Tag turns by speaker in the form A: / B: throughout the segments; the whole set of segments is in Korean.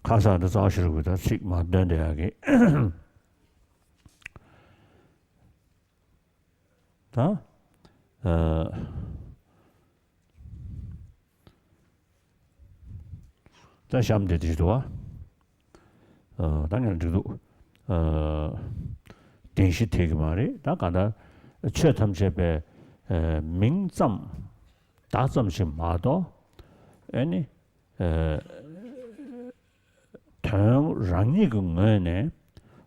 A: 가사도 자시르고다 식마 된대야기 다 다시 하면 되지도 당연히 저도電子 되게 말이 다 간다 최탐제배 민점 다점씩 마도 아니 당 랑니근에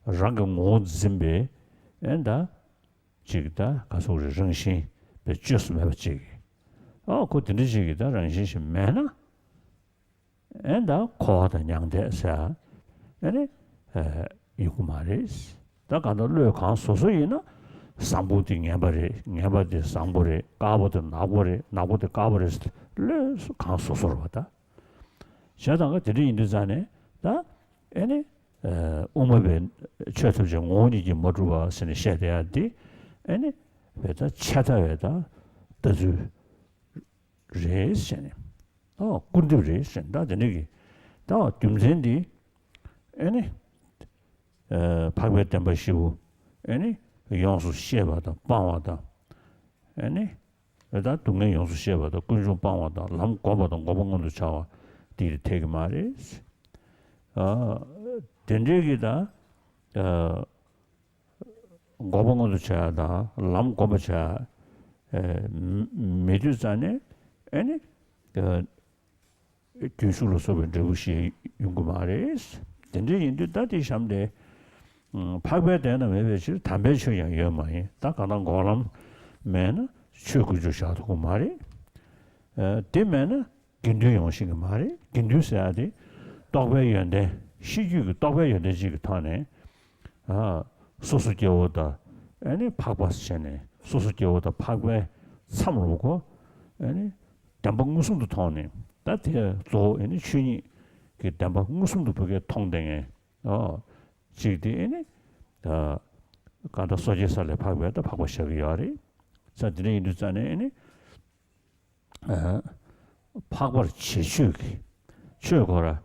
A: 랑근 오즈임베 엔다 지다 가서 정신 배주스 매버지 그 드리지기다 랑신시 매나 엔다 코하다 냥대사 아니 이거 말이스 다 간다 르강 소소이나 상부딩 냐바데 상보레 까보데 나보데 까보레스 르 강소소로 왔다 샤당가 드리 인도자네 다 에네 오마벤 최초적 원이지 모두가 선에 셔야돼 에네 베다 차다에다 더주 레스네 군드 레스 다 되네기 다 듬센디 에네 파괴된 것이고 에네 용수 셰바다 방와다 에네 에다 동네 용수 셰바다 군중 방와다 람 고바다 고봉원도 차와 디르 되게 말이스 된제기다 고봉원도 차다 람 고바차 메주자네 에네 규수로 소변 저것이 연구 말이스 된제인도 다디 샴데 파괴되는 외배실 담배 취향 위험하니 딱 가는 거람 매는 추구주셔도 말이 되면은 긴류 용식 말이 긴류해야지 떡배연데 시주 떡배연데 지금 타네 소수교다 아니 파과스네 소수교다 파괴 참으로고 아니 담방무슨도 타네 다때 또 아니 춘이 그 담방무슨도 보게 통등에 지디에네 간다 소지살에 파괴다 파고셔기야리 자들이 이르잖아요. 파고를 치슈기 추거라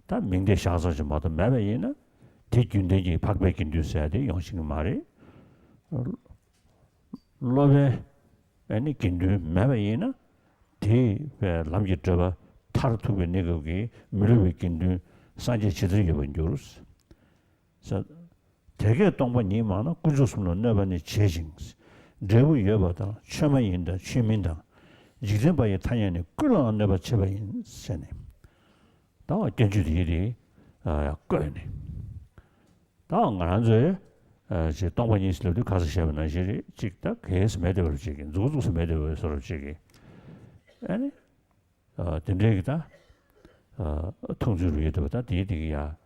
A: 다 명대 샤서지 모두 매매이나 대균대지 파괴긴 두셔야돼 영식 말이 로베 아니 긴두 매매이나 대베 람지트바 타르투베 네거기 물르베긴두 산제 치드리게 본조르스 자 대개 동반이 많아 꾸준스는 내반이 제징 레부 여바다 최면인다 취민다 지진바에 타연에 끌어내 봐 제바인 세네 다 견주들이 끌네 다 안간제 제 동반이 있을도 가서 셔는 시 직다 계속 매대로 지긴 누구도 매대로 서로 지기 아니 된대기다 통주로 해도다 디디야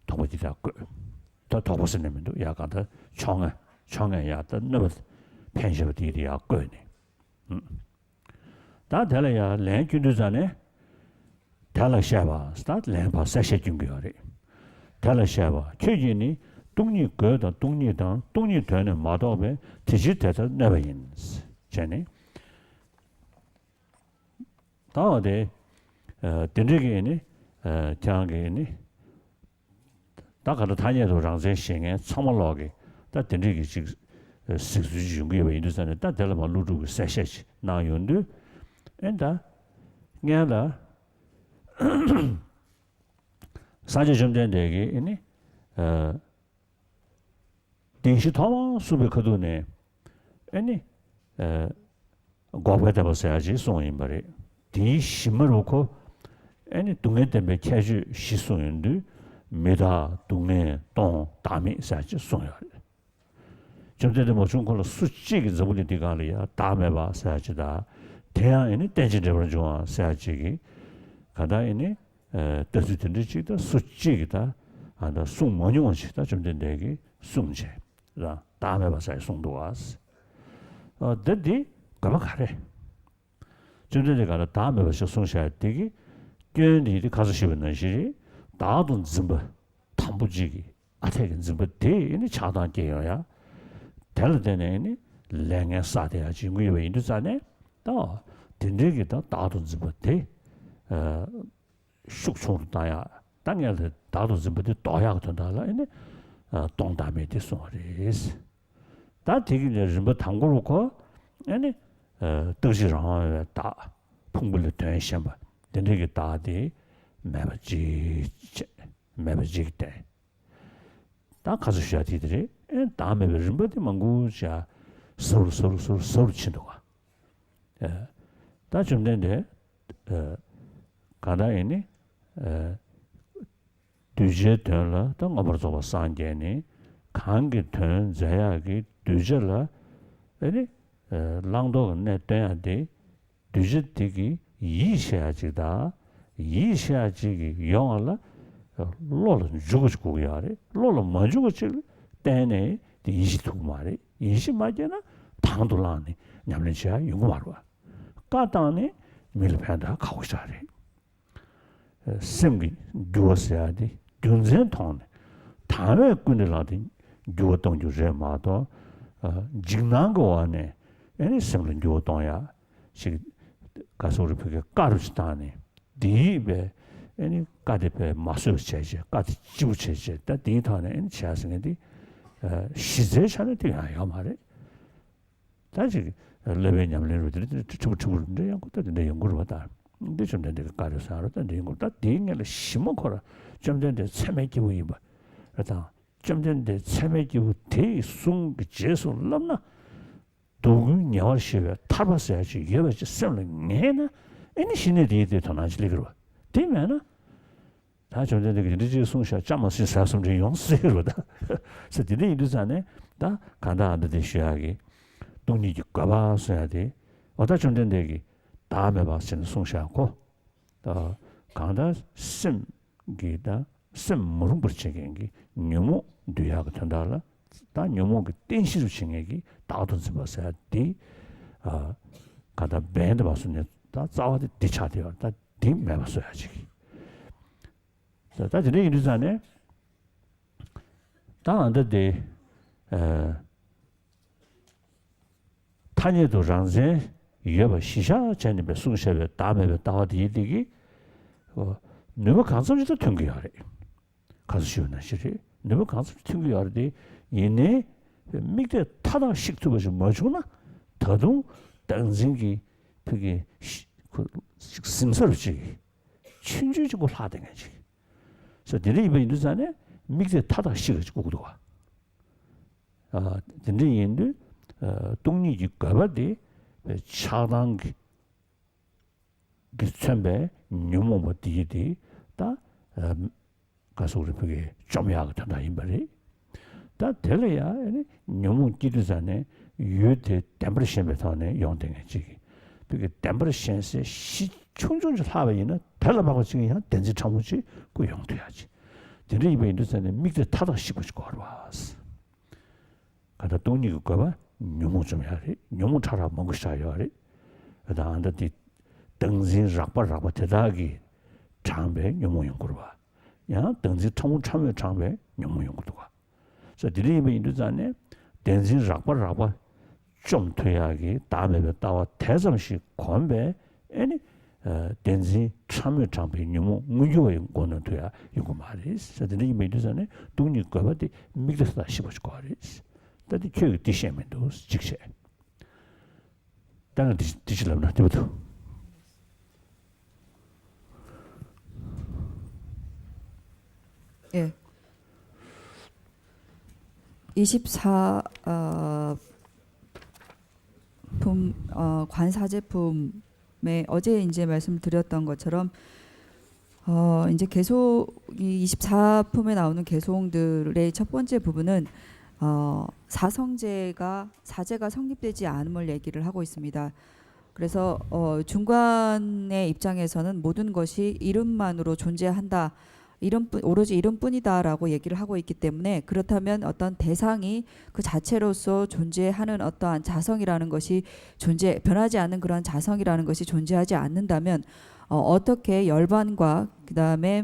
A: 동반이다 더 보스님도 약간 더 청해야다 너무 펜션 디디야 끌네 다 달아야 랭큐도 전에 달아샤바 스타트 랭파 세셔 준비하래 달아샤바 최진이 동리 거다 동리당 동리 되는 마도에 디지털에서 내버린 전에 다데 된저게니 장게니 다가도 다녀도 장세 신에 참말하게 다 된저게 지금 식수 준비에 있는 다 달아만 루루 세셔 나용도 엔다 냐라 사제 좀 된대기 이니電子 타마 수배 거도네 아니 고베다 버서야지 송인 말이 디 심으로고 아니 동네 때문에 캐주 시송인데 메다 동네 동 다미 사지 송야 좀 전에 뭐 중국으로 수직이 저번에 디가리야 다음에 봐 사지다 대안에는 떼지려고 좋아 사지기 가다에는 뜻이 지다 수직이다 안다 송모니원시다 좀 된대기 송제 라 다음에 봐서 송도 왔어 데디 가막하래 좀 전에 가다 다음에 봐서 송셔야 되기 괜히 가서 싶은 시 다돈 좀 탐부지기 아태긴 좀 대니 차단 깨요야 될 때는 랭에 싸대야지 왜 인도잖아 다 된대기다 다돈 좀 돼 숙소로 다야 땅에 다도 좀부터 도야 된다라 이네 동담에 됐어리스 다 되게 좀 당고로고 아니 도시랑 다 풍불을 대신 봐 되게 다디 매버지 때 다 가서 쉬어야 되더리 다음에 좀부터 망고자 서로 친도가 다 좀 된데 가다이니 düzce tönla da ngabarzoba sangeni kangi tön zayagi düzela yani langdo ne tönade düzce tigi yişaji다 yişajigi yongala lolo jugujugu yare lolo majuguchi tene di yishtu mari yishi majena 당돌라니 냠내지야 용마르와 까다니 밀판다 가고 싶어래 심기 두어서야지 균전 통 다음에 군들라디 두어동 주제마도 직난 거 안에 애니 심는 두어동야 시 가서를 그게 까르스타네 디베 애니 까데베 마술 체제 까디 지부 체제 다 디타네 차승에디 시제샤네 되야 말에 다시 레베냐면은 추부추부인데 양고도 내 연구를 받아. 근데 좀 내가 가려서 알았다. 내 연구 다 대행을 심어거라. 좀 전에 참외기부 이봐. 그러다 좀 전에 참외기부 대숭 제수 넘나 도군 녀시가 타봤어야지. 여기서 셈을 내나. 아니 신의 뒤에 더 나지리 그러. 되면은 다 좀 전에 그 송샤 잠없이 사슴 좀 용스르다. 그래서 뒤에 이르잖아요. 다 간다한테 시작이 동리 가봐 써야 돼. 어다 좀 된대기 다음에 봤으면 송샤고 강다 심 기다 심 무슨 불체경기 녀모 뒤하고 된다라 다 녀모 그 땡시로 칭액이 다든지 봤어야 돼. 가다 밴드 봤으면 다 자와도 뒤차대요. 다 뒤매 봤어야지. 자, 다 저기 이르잖아요. 다 안데 탄예도 장제 이거 시샤 전에 순셔에 다음에 다와디디기 너무 간섭지도 튕겨야래. 가서 쉬우나 시리. 너무 간섭지 튕겨야래. 얘네 미게 타다 식도 좀 뭐주나? 더도 당진기 그게 그 심설지. 춘주지고 하던 거지. 그래서 들이 이번 인도산에 미게 타다 식고 그도와. 근데 얘는 동리지 가바디 차당 그 첨배 녀모모 디디 다 가서 우리 그게 좀 야가 된다 이 말이 다 될래야 아니 녀모 기르잖아요 유대 템퍼레이처에 용되겠지 그게 템퍼레이처에 시 충전을 하면은 달라하고 지금 한 den지 참무지 그 용돼야지 들이 이번 인도산에 미게 타다 식고 왔어 가다 동리 가봐 녀모 좀 해야지. 녀모 차라 먹으셔야 해. 그다음에 등진 rakpa 대다기 장배 녀모 연구로 봐. 야, 등진 참여 장배 녀모 연구도 봐. 그래서 드리면 인도잖아요. 등진 rakpa 좀 퇴하기 다음에 따와 대성시 권배 아니 등진 참여 장배 녀모 무효의 권은 돼야 이거 말이지. 그래서 드리면 인도잖아요. 동리 가봐도 미국에서 씹어줄 거 알지. 다들 교육 디시면도 직세. 당연 디시라면 때부터.
B: 예. 24 관사제품에 어제 이제 말씀드렸던 것처럼 이제 개송이 24품에 나오는 개송들의 첫 번째 부분은 사제가 성립되지 않음을 얘기를 하고 있습니다. 그래서 중관의 입장에서는 모든 것이 이름만으로 존재한다. 오로지 이름뿐이다라고 얘기를 하고 있기 때문에 그렇다면 어떤 대상이 그 자체로서 존재하는 어떠한 자성이라는 것이 변하지 않는 그러한 자성이라는 것이 존재하지 않는다면 어떻게 열반과 그다음에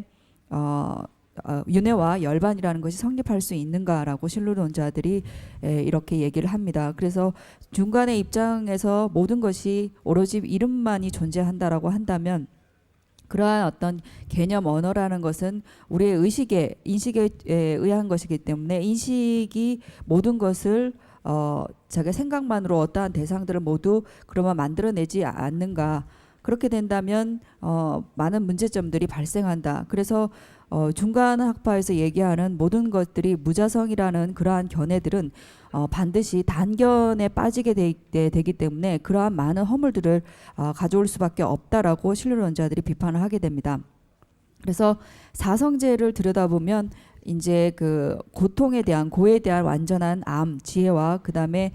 B: 윤회와 열반이라는 것이 성립할 수 있는가라고 신루론자들이 이렇게 얘기를 합니다. 그래서 중간의 입장에서 모든 것이 오로지 이름만이 존재한다라고 한다면 그러한 어떤 개념 언어라는 것은 우리의 의식에 인식에 의한 것이기 때문에 인식이 모든 것을 자기 생각만으로 어떠한 대상들을 모두 그러면 만들어내지 않는가. 그렇게 된다면 많은 문제점들이 발생한다. 그래서 중간 학파에서 얘기하는 모든 것들이 무자성이라는 그러한 견해들은 반드시 단견에 빠지게 되기 때문에 그러한 많은 허물들을 가져올 수밖에 없다라고 신론자들이 비판을 하게 됩니다. 그래서 사성제를 들여다보면 이제 그 고통에 대한 고에 대한 완전한 암 지혜와 그 다음에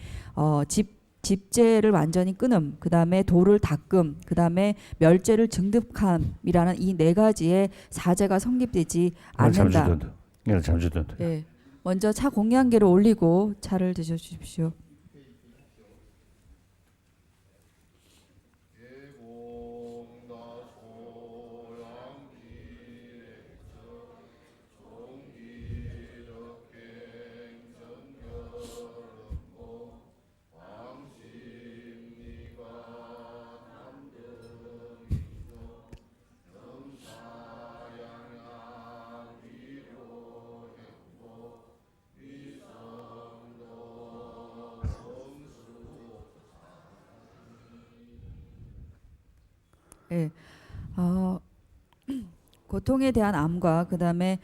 B: 집제를 완전히 끊음, 그 다음에 도를 닦음, 그 다음에 멸제를 증득함이라는 이 네 가지의 사제가 성립되지 않는다.
A: 잠시만요.
B: 네. 먼저 차 공양계를 올리고 차를 드셔주십시오. 예. 고통에 대한 암과 그 다음에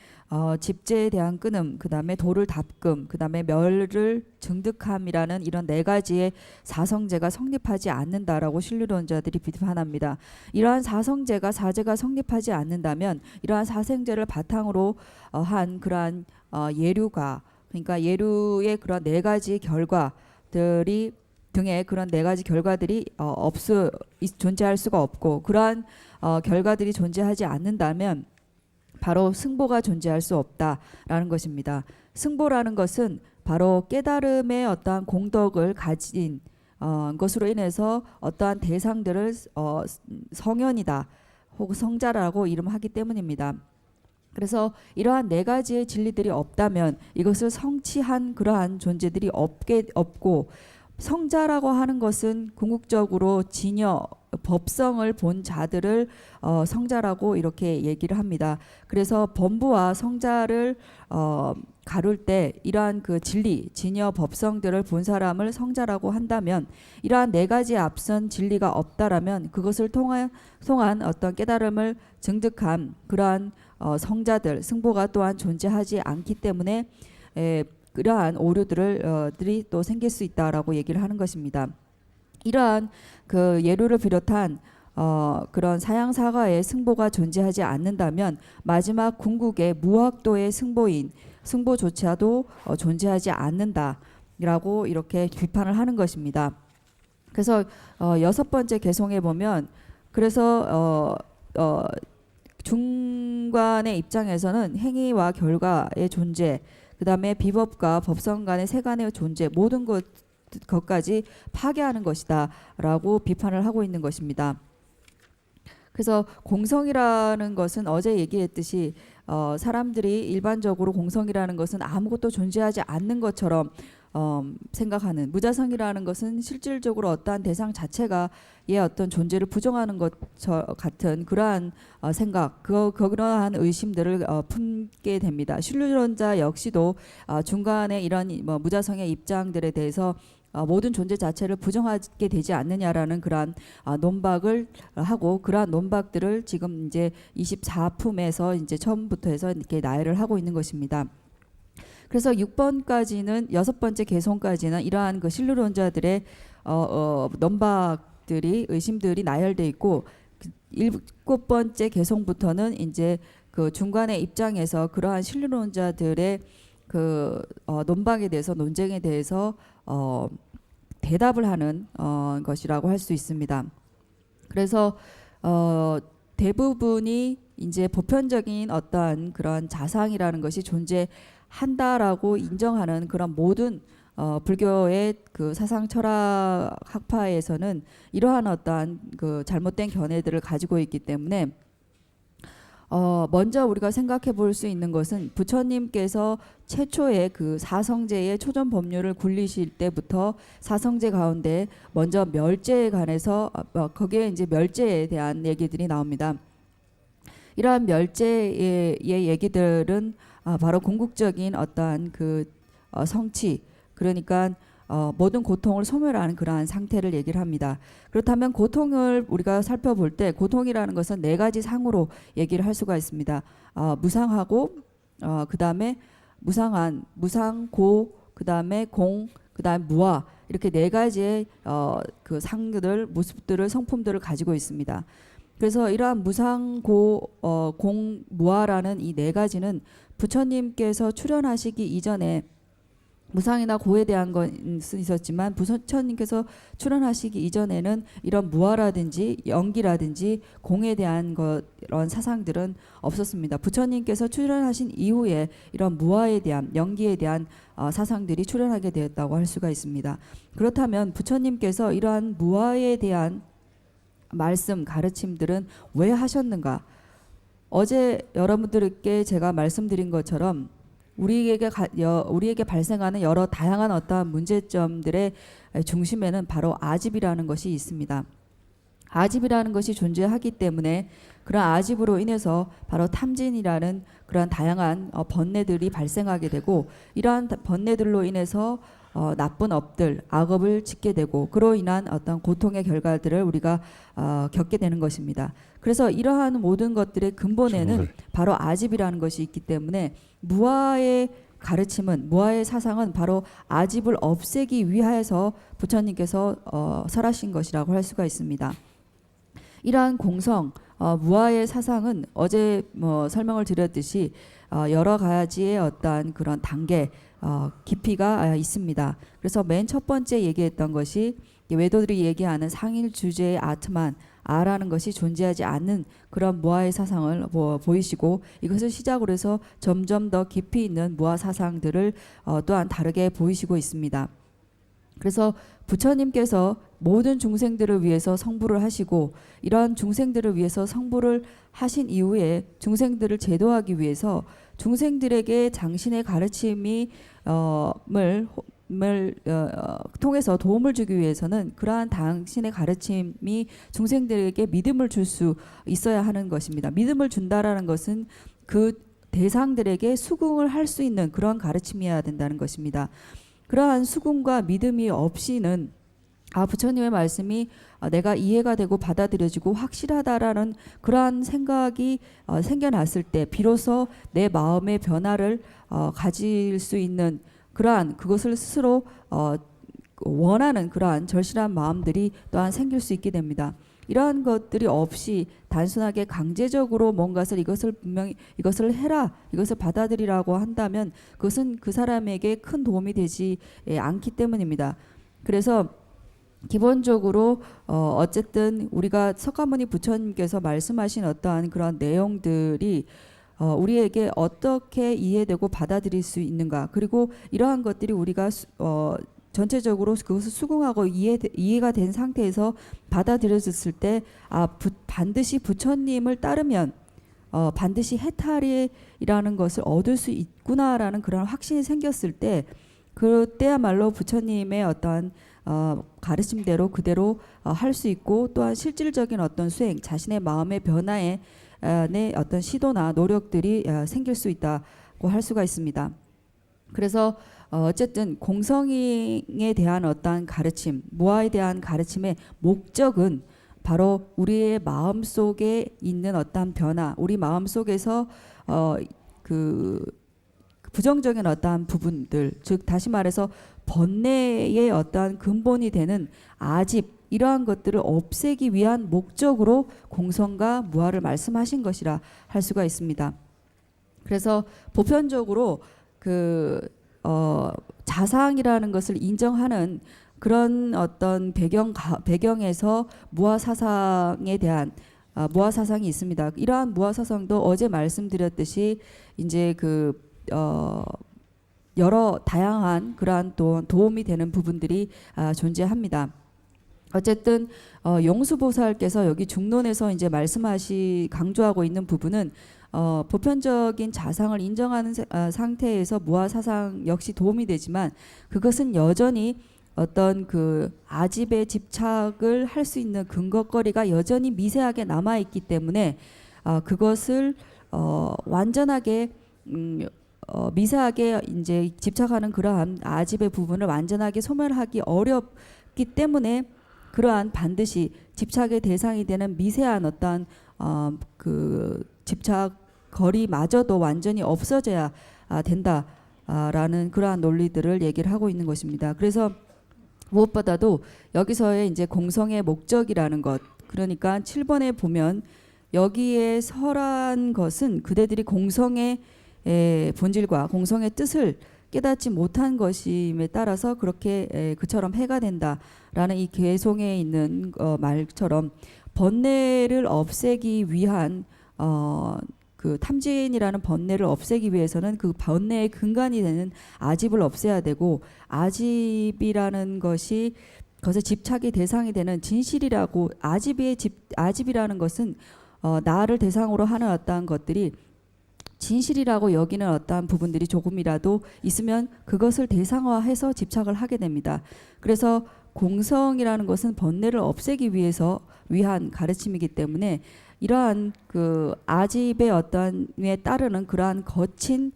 B: 집제에 대한 끊음, 그 다음에 도를 닦음, 그 다음에 멸을 증득함이라는 이런 네 가지의 사성제가 성립하지 않는다라고 신律론자들이 비판합니다. 이러한 사제가 성립하지 않는다면 이러한 사생제를 바탕으로 한 그러한 예류가 그러니까 예류의 그런 네 가지 결과들이 등의 그런 네 가지 결과들이 존재할 수가 없고 그러한 결과들이 존재하지 않는다면 바로 승보가 존재할 수 없다라는 것입니다. 승보라는 것은 바로 깨달음의 어떠한 공덕을 가진 것으로 인해서 어떠한 대상들을 성현이다 혹은 성자라고 이름하기 때문입니다. 그래서 이러한 네 가지의 진리들이 없다면 이것을 성취한 그러한 존재들이 없고 성자라고 하는 것은 궁극적으로 진여 법성을 본 자들을 성자라고 이렇게 얘기를 합니다. 그래서 범부와 성자를 가룰 때 이러한 그 진리, 진여 법성들을 본 사람을 성자라고 한다면 이러한 네 가지 앞선 진리가 없다라면 그것을 통한 어떤 깨달음을 증득한 그러한 성자들, 승보가 또한 존재하지 않기 때문에 그러한 오류들이 또 생길 수 있다라고 얘기를 하는 것입니다. 이러한 그 예류를 비롯한 그런 사양사가의 승보가 존재하지 않는다면 마지막 궁극의 무학도의 승보조차도 존재하지 않는다라고 이렇게 비판을 하는 것입니다. 그래서 여섯 번째 개송에 보면 그래서 중관의 입장에서는 행위와 결과의 존재 그 다음에 비법과 법성 간의 세간의 존재 모든 것까지 파괴하는 것이다 라고 비판을 하고 있는 것입니다. 그래서 공성이라는 것은 어제 얘기했듯이 사람들이 일반적으로 공성이라는 것은 아무것도 존재하지 않는 것처럼 생각하는 무자성이라는 것은 실질적으로 어떠한 대상 자체가 의 어떤 존재를 부정하는 것 같은 그러한 생각, 그러한 의심들을 품게 됩니다. 신律론자 역시도 중간에 이런 무자성의 입장들에 대해서 모든 존재 자체를 부정하게 되지 않느냐라는 그러한 논박을 하고 그러한 논박들을 지금 이제 24품에서 이제 처음부터 해서 이렇게 나열을 하고 있는 것입니다. 그래서 6번까지는 여섯 번째 개송까지는 이러한 그 신律론자들의 논박들이 의심들이 나열돼 있고 7번째 개송부터는 이제 그 중간의 입장에서 그러한 신律론자들의 그 논박에 대해서 논쟁에 대해서 대답을 하는 것이라고 할 수 있습니다. 그래서 대부분이 이제 보편적인 어떠한 그런 자상이라는 것이 존재한다라고 인정하는 그런 모든 불교의 그 사상 철학 학파에서는 이러한 어떠한 그 잘못된 견해들을 가지고 있기 때문에 먼저 우리가 생각해 볼 수 있는 것은 부처님께서 최초의 그 사성제의 초전 법률을 굴리실 때부터 사성제 가운데 먼저 멸제에 관해서 거기에 이제 멸제에 대한 얘기들이 나옵니다. 이러한 멸제의 얘기들은 바로 궁극적인 어떠한 그 성취, 그러니까 모든 고통을 소멸하는 그러한 상태를 얘기를 합니다. 그렇다면 고통을 우리가 살펴볼 때 고통이라는 것은 네 가지 상으로 얘기를 할 수가 있습니다. 무상하고 그 다음에 무상한, 무상고, 그 다음에 공, 그 다음에 무아, 이렇게 네 가지의 그 상들, 모습들을, 성품들을 가지고 있습니다. 그래서 이러한 무상고, 공, 무아라는 이 네 가지는 부처님께서 출현하시기 이전에 무상이나 고에 대한 건 있었지만 부처님께서 출현하시기 이전에는 이런 무아라든지 연기라든지 공에 대한 그런 사상들은 없었습니다. 부처님께서 출현하신 이후에 이런 무아에 대한, 연기에 대한 사상들이 출현하게 되었다고 할 수가 있습니다. 그렇다면 부처님께서 이러한 무아에 대한 말씀, 가르침들은 왜 하셨는가? 어제 여러분들께 제가 말씀드린 것처럼 우리에게 발생하는 여러 다양한 어떠한 문제점들의 중심에는 바로 아집이라는 것이 있습니다. 아집이라는 것이 존재하기 때문에 그런 아집으로 인해서 바로 탐진이라는 그런 다양한 번뇌들이 발생하게 되고, 이러한 번뇌들로 인해서 나쁜 업들, 악업을 짓게 되고, 그로 인한 어떤 고통의 결과들을 우리가 겪게 되는 것입니다. 그래서 이러한 모든 것들의 근본에는 바로 아집이라는 것이 있기 때문에 무아의 가르침은, 무아의 사상은 바로 아집을 없애기 위하여서 부처님께서 설하신 것이라고 할 수가 있습니다. 이러한 공성, 무아의 사상은 어제 설명을 드렸듯이 여러 가지의 어떠한 그런 단계, 깊이가 있습니다. 그래서 맨 첫 번째 얘기했던 것이 외도들이 얘기하는 상일 주제의 아트만, 아라는 것이 존재하지 않는 그런 무아의 사상을 보이시고, 이것을 시작으로 해서 점점 더 깊이 있는 무아 사상들을 또한 다르게 보이시고 있습니다. 그래서 부처님께서 모든 중생들을 위해서 성부를 하시고, 이러한 중생들을 위해서 성부를 하신 이후에 중생들을 제도하기 위해서 중생들에게 당신의 가르침이 통해서 도움을 주기 위해서는 그러한 당신의 가르침이 중생들에게 믿음을 줄 수 있어야 하는 것입니다. 믿음을 준다라는 것은 그 대상들에게 수긍을 할 수 있는 그런 가르침이어야 된다는 것입니다. 그러한 수긍과 믿음이 없이는 부처님의 말씀이 내가 이해가 되고 받아들여지고 확실하다라는 그러한 생각이 생겨났을 때 비로소 내 마음의 변화를 가질 수 있는 그러한, 그것을 스스로 원하는 그러한 절실한 마음들이 또한 생길 수 있게 됩니다. 이러한 것들이 없이 단순하게 강제적으로 뭔가를 이것을 분명히 이것을 해라, 이것을 받아들이라고 한다면 그것은 그 사람에게 큰 도움이 되지 않기 때문입니다. 그래서 기본적으로 어쨌든 우리가 석가모니 부처님께서 말씀하신 어떠한 그런 내용들이 우리에게 어떻게 이해되고 받아들일 수 있는가, 그리고 이러한 것들이 우리가 전체적으로 그것을 수긍하고 이해가 된 상태에서 받아들여졌을 때 반드시 부처님을 따르면 반드시 해탈이라는 것을 얻을 수 있구나라는 그런 확신이 생겼을 때, 그때야말로 부처님의 어떠한 가르침대로 그대로 할 수 있고, 또한 실질적인 어떤 수행, 자신의 마음의 변화에 어떤 시도나 노력들이 생길 수 있다고 할 수가 있습니다. 그래서 어쨌든 공성에 대한 어떠한 가르침, 무아에 대한 가르침의 목적은 바로 우리의 마음 속에 있는 어떠한 변화, 우리 마음 속에서 그 부정적인 어떠한 부분들, 즉 다시 말해서 번뇌의 어떠한 근본이 되는 아집, 이러한 것들을 없애기 위한 목적으로 공성과 무아를 말씀하신 것이라 할 수가 있습니다. 그래서 보편적으로 자상이라는 것을 인정하는 그런 어떤 배경에서 무아 사상에 대한 무아 사상이 있습니다. 이러한 무아 사상도 어제 말씀드렸듯이 이제 여러 다양한 그러한 또 도움이 되는 부분들이 존재합니다. 어쨌든 용수보살께서 여기 중론에서 이제 강조하고 있는 부분은 보편적인 자상을 인정하는 상태에서 무아 사상 역시 도움이 되지만, 그것은 여전히 어떤 그 아집에 집착을 할 수 있는 근거거리가 여전히 미세하게 남아 있기 때문에 그것을 완전하게 미세하게 이제 집착하는 그러한 아집의 부분을 완전하게 소멸하기 어렵기 때문에 그러한 반드시 집착의 대상이 되는 미세한 어떤 그 집착 거리마저도 완전히 없어져야 된다라는 그러한 논리들을 얘기를 하고 있는 것입니다. 그래서 무엇보다도 여기서의 이제 공성의 목적이라는 것, 그러니까 7번에 보면 여기에 설한 것은 그대들이 공성의 본질과 공성의 뜻을 깨닫지 못한 것임에 따라서 그렇게 그처럼 해가 된다라는 이 개송에 있는 말처럼 번뇌를 없애기 위한 그 탐진이라는 번뇌를 없애기 위해서는 그 번뇌의 근간이 되는 아집을 없애야 되고, 아집이라는 것이 그것의 집착의 대상이 되는 진실이라고, 아집이라는 것은 나를 대상으로 하는 어떠한 것들이 진실이라고 여기는 어떠한 부분들이 조금이라도 있으면 그것을 대상화해서 집착을 하게 됩니다. 그래서 공성이라는 것은 번뇌를 없애기 위한 가르침이기 때문에 이러한 그 아집의 어떠한에 따르는 그러한 거친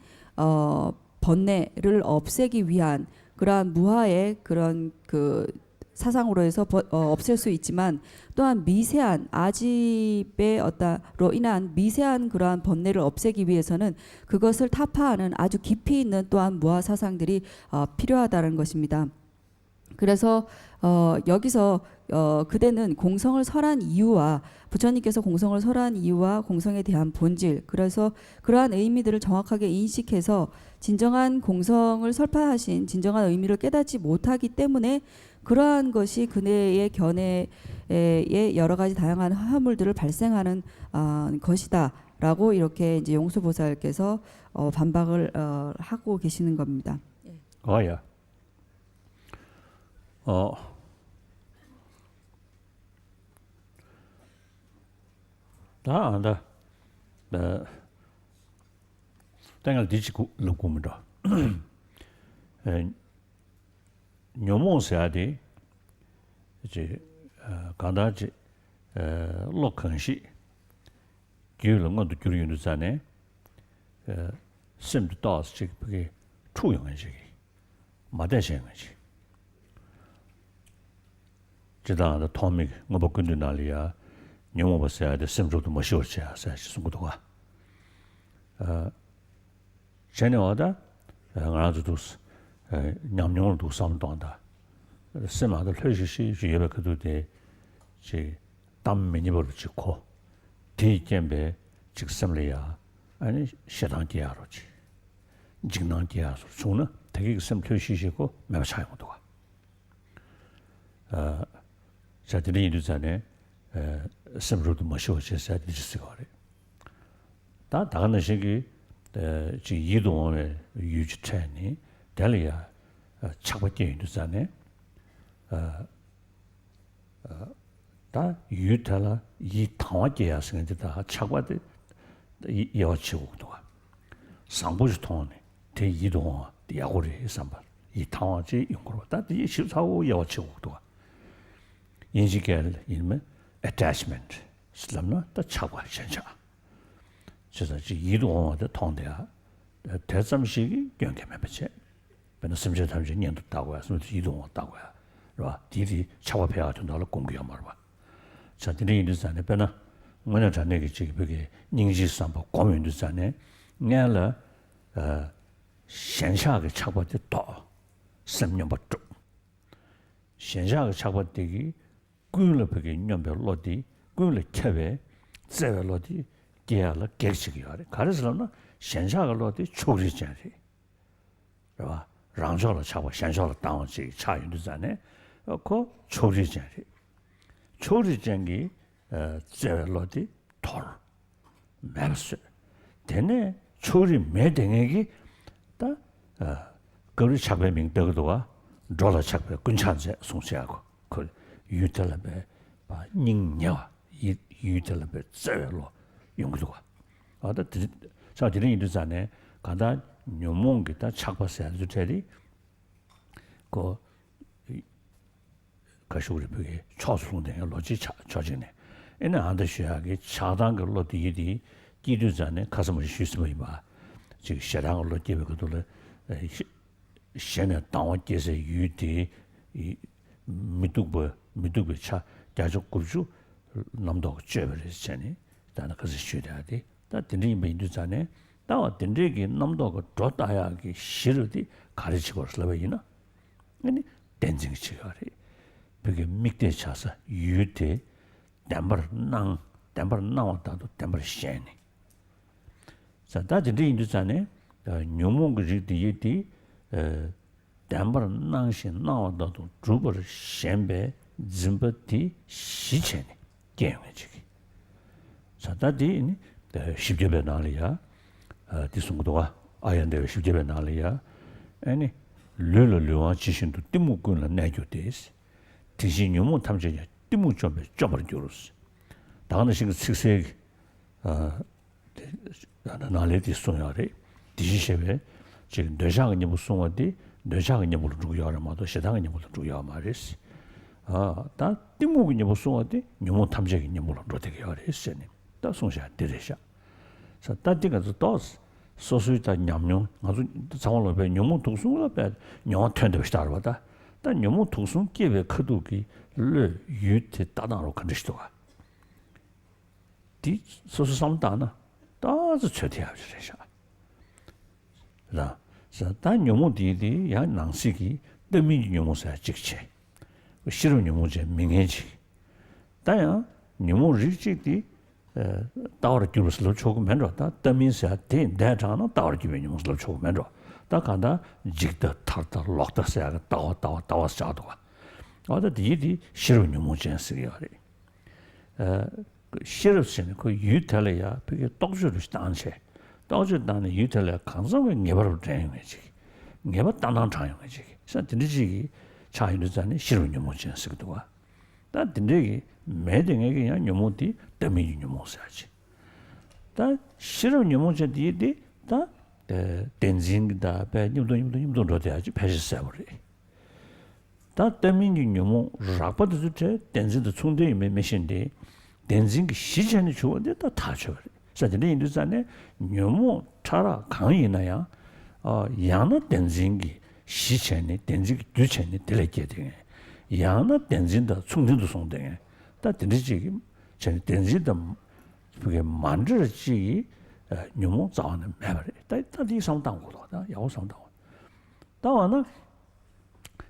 B: 번뇌를 없애기 위한 그러한 무하의 그런 그 사상으로 해서 없앨 수 있지만, 또한 미세한 아집의 어따로 인한 미세한 그러한 번뇌를 없애기 위해서는 그것을 타파하는 아주 깊이 있는 또한 무하 사상들이 필요하다는 것입니다. 그래서 여기서 그대는 공성을 설한 이유와 부처님께서 공성을 설한 이유와 공성에 대한 본질, 그래서 그러한 의미들을 정확하게 인식해서 진정한 공성을 설파하신 진정한 의미를 깨닫지 못하기 때문에 그러한 것이 그네의 견해에 여러 가지 다양한 화물들을 발생하는 것이다라고 이렇게 이제 용수보살께서 반박을 하고 계시는 겁니다.
A: 어야. 다 안다. 당을 뒤지고 놓고입니다. 녀몽사디 이제 간다지 lokhanshi gyulong do gyuryu zane sim dos chik pge chuyong ji madashen ji 지다 더 토믹 뭐 근데 날이야 녀모 봤어야 돼 심 좀도 뭐 쉬었지야 사실 순구도가 제네와다 나라도 냠냠도 삼동다 심하다 흘시시 주예가 그도데 지 담메니버로 찍고 뒤견배 직섬리야 아니 시당디야로지 직난디야서 손은 되게 심 흘시시고 매우 차이고도가 자들이 이르잖아요. 심로도 마셔져서 디스거래. 다 다른 식이 지 이동의 유지체니 달리야 착바게 이르잖아요. 다 유탈라 이 당화게야 생긴다. 착바데 이 여치고도 상부지 통네 대 이동 야고리 삼바 이 당화지 용으로 다이 실사고 여치고도 인식을 이르면 attachment 슬럼나 더 차과 현상 그래서 이 이동의 통대야 대점식이 경계면 받지 변은 심지어 담지 년도 따고 해서 이동 따고 해 봐. 디디 차와 배가 된다고 공개한 말 봐. 자, 디네 인도산에 변은 뭐냐 전에 지금 그게 닝지 삼보 고민도 전에 내가 현상의 차과도 또 심년부터 현상의 차과되기 그걸 보게 년별로디 그걸 캐베 제별로디 게알라 객식이야래 가르스는 현상을로디 초리잖아요. 봐. 랑저로 차고 현상을 당원지 차윤도 전에 그 초리잖아요. 초리쟁이 제별로디 톨 매스 되네 초리 매댕에기 다 거리 차배 명도가 돌아 차배 근찬제 송시하고 그 유텔레베 바 닝냐 이 유텔레베 제로 용도가 아다 자들이 이르잖아요. 가다 녀몽기다 착바세야 주테리 그 가시우리 벽에 초수된 로지 저지네 에네 안드셔야게 차단 걸로 뒤디 기르자네 가슴을 쉬스면 봐. 지금 샤랑으로 되거든. 셴에 당원께서 유디 이 미뚝부 차 자족 구주 남도 쩨버리잖니. 다나 그래서 쉬어야 돼. 다 드니 메인도잖아. 다 드니게 남도가 줬다야기 싫으디 가르치고 슬라베이나. 아니 댄징 치가리. 그게 믹대 차서 유대 담버 나왔다도 담버 셴니. 자, 다 드니 인도잖아. 뇽몽 그지디디 담버 낭신 나왔다도 주버 셴베 짐버티 시체니. 게임이지. 자, 다디 십제배 나리야. 디송도가 아얀데 십제배 나리야. 아니 르르르와 지신도 띠무꾼을 내줘대스. 디신요모 탐제냐 띠무 좀 버려 줘스. 다른 신경 식색 나래디 소야래. 디시셰베 지금 뇌상이 무슨 어디 뇌상이 뭐 주요하마도 시당이 뭐 주요 말이스. 다 띠무군이 무슨 어디 요모 탐제기 뭐 로되게 하랬으니. 다 송샤 데레샤. 자, 다디가 또 소수이다 냠뇽 아주 상황을 배 뇽모 독수를 배 뇽 텐데 스타르다. 다 뇽모 독수 기회 크도기 르 유테 따나로 컨디스도가. 디 소수 삼다나. 다즈 최대하시샤. 자, 다 뇽모 디디 야 낭시기 데미 뇽모사 직체. 싫은 뇽모제 명예지. 다야 뇽모 리치디 다워 기르스로 조금 맨로다 담인사 된 대장은 다워 기면이 조금 맨로 다 간다 직다 타르다 록다스야 다워 자도가 어디 디디 싫은 뇽모젠스야리 싫으신 그 유텔이야 그게 똑주를 단체 똑주단의 유텔에 강성의 내버려 되는 거지 내버 단단 차용 거지 산들지 차이는 싫은 뇽모젠스도가 다 딘데기 매등에게 그냥 뇽모디 때문에 뇽모사지. 다 싫은 뇽모제디디 다 덴징다 배 님도 로데야지 패시세버리. 다 때문에 뇽모 라빠도 제 덴징도 총대에 메신데 덴징기 시전이 좋은데 다 줘버리. 사실은 인도산에 뇽모 차라 강이나야 야나 덴징기 시전이 덴징기 주전이 들게 되게. 야나 덴진다 충진도 송댕에 다 덴지기 전 덴지다 그게 만들지 뇽모 자는 매버리 다디 상당고다 야오 상당 다와나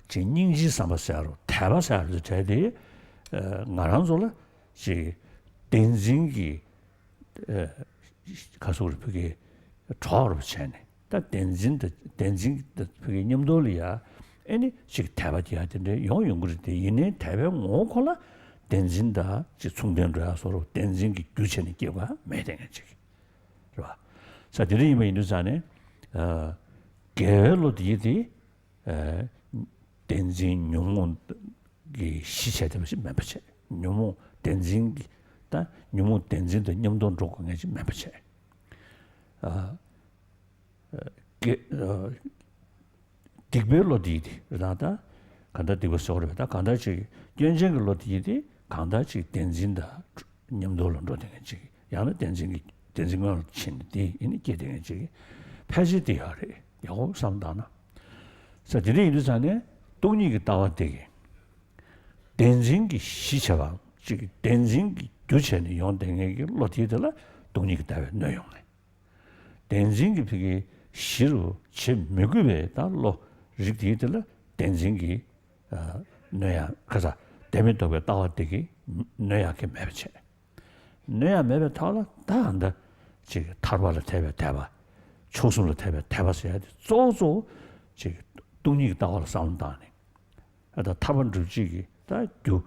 A: 진닝지 삼바사로 타바사로 제디 나란솔라 지 덴진기 가서 그게 좌우로 채네 다 덴진다 그게 님돌이야 애니 즉 대바지야 되는데 용용그리 때 이내 대병 오콜라 덴진다 지 충전자 서로 덴진기 규체니 끼가 매대지. 그봐. 자, 드리면 인도산에 게을로 디디 덴진 용몬기 시체되듯이 매버체. 용모 덴진기 다 용모 덴진도 념돈 조건이지 매버체. 딕벨로 디디 그러다 간다 디고 소르다 간다지 연쟁으로 디디 간다지 덴진다 냠돌로 되는지 야는 덴진을 친디 이니게 되는지 패지디하리 야고 상다나 사들이 이르잖아요 돈이 따왔대게 덴진기 시체가 즉 덴진기 교체는 용댕에게 로티들라 돈이 따와 내용네 덴진기 그게 시루 제 미국에 달로 리디들 덴징기 너야 가자 데미도가 따왔대기 너야게 매체 너야 매베 타라 다한다 지금 타르바를 대봐 초순을 대봐서야 돼 조조 지금 돈이 따와서 싸운다네 아다 타번 주지기 다주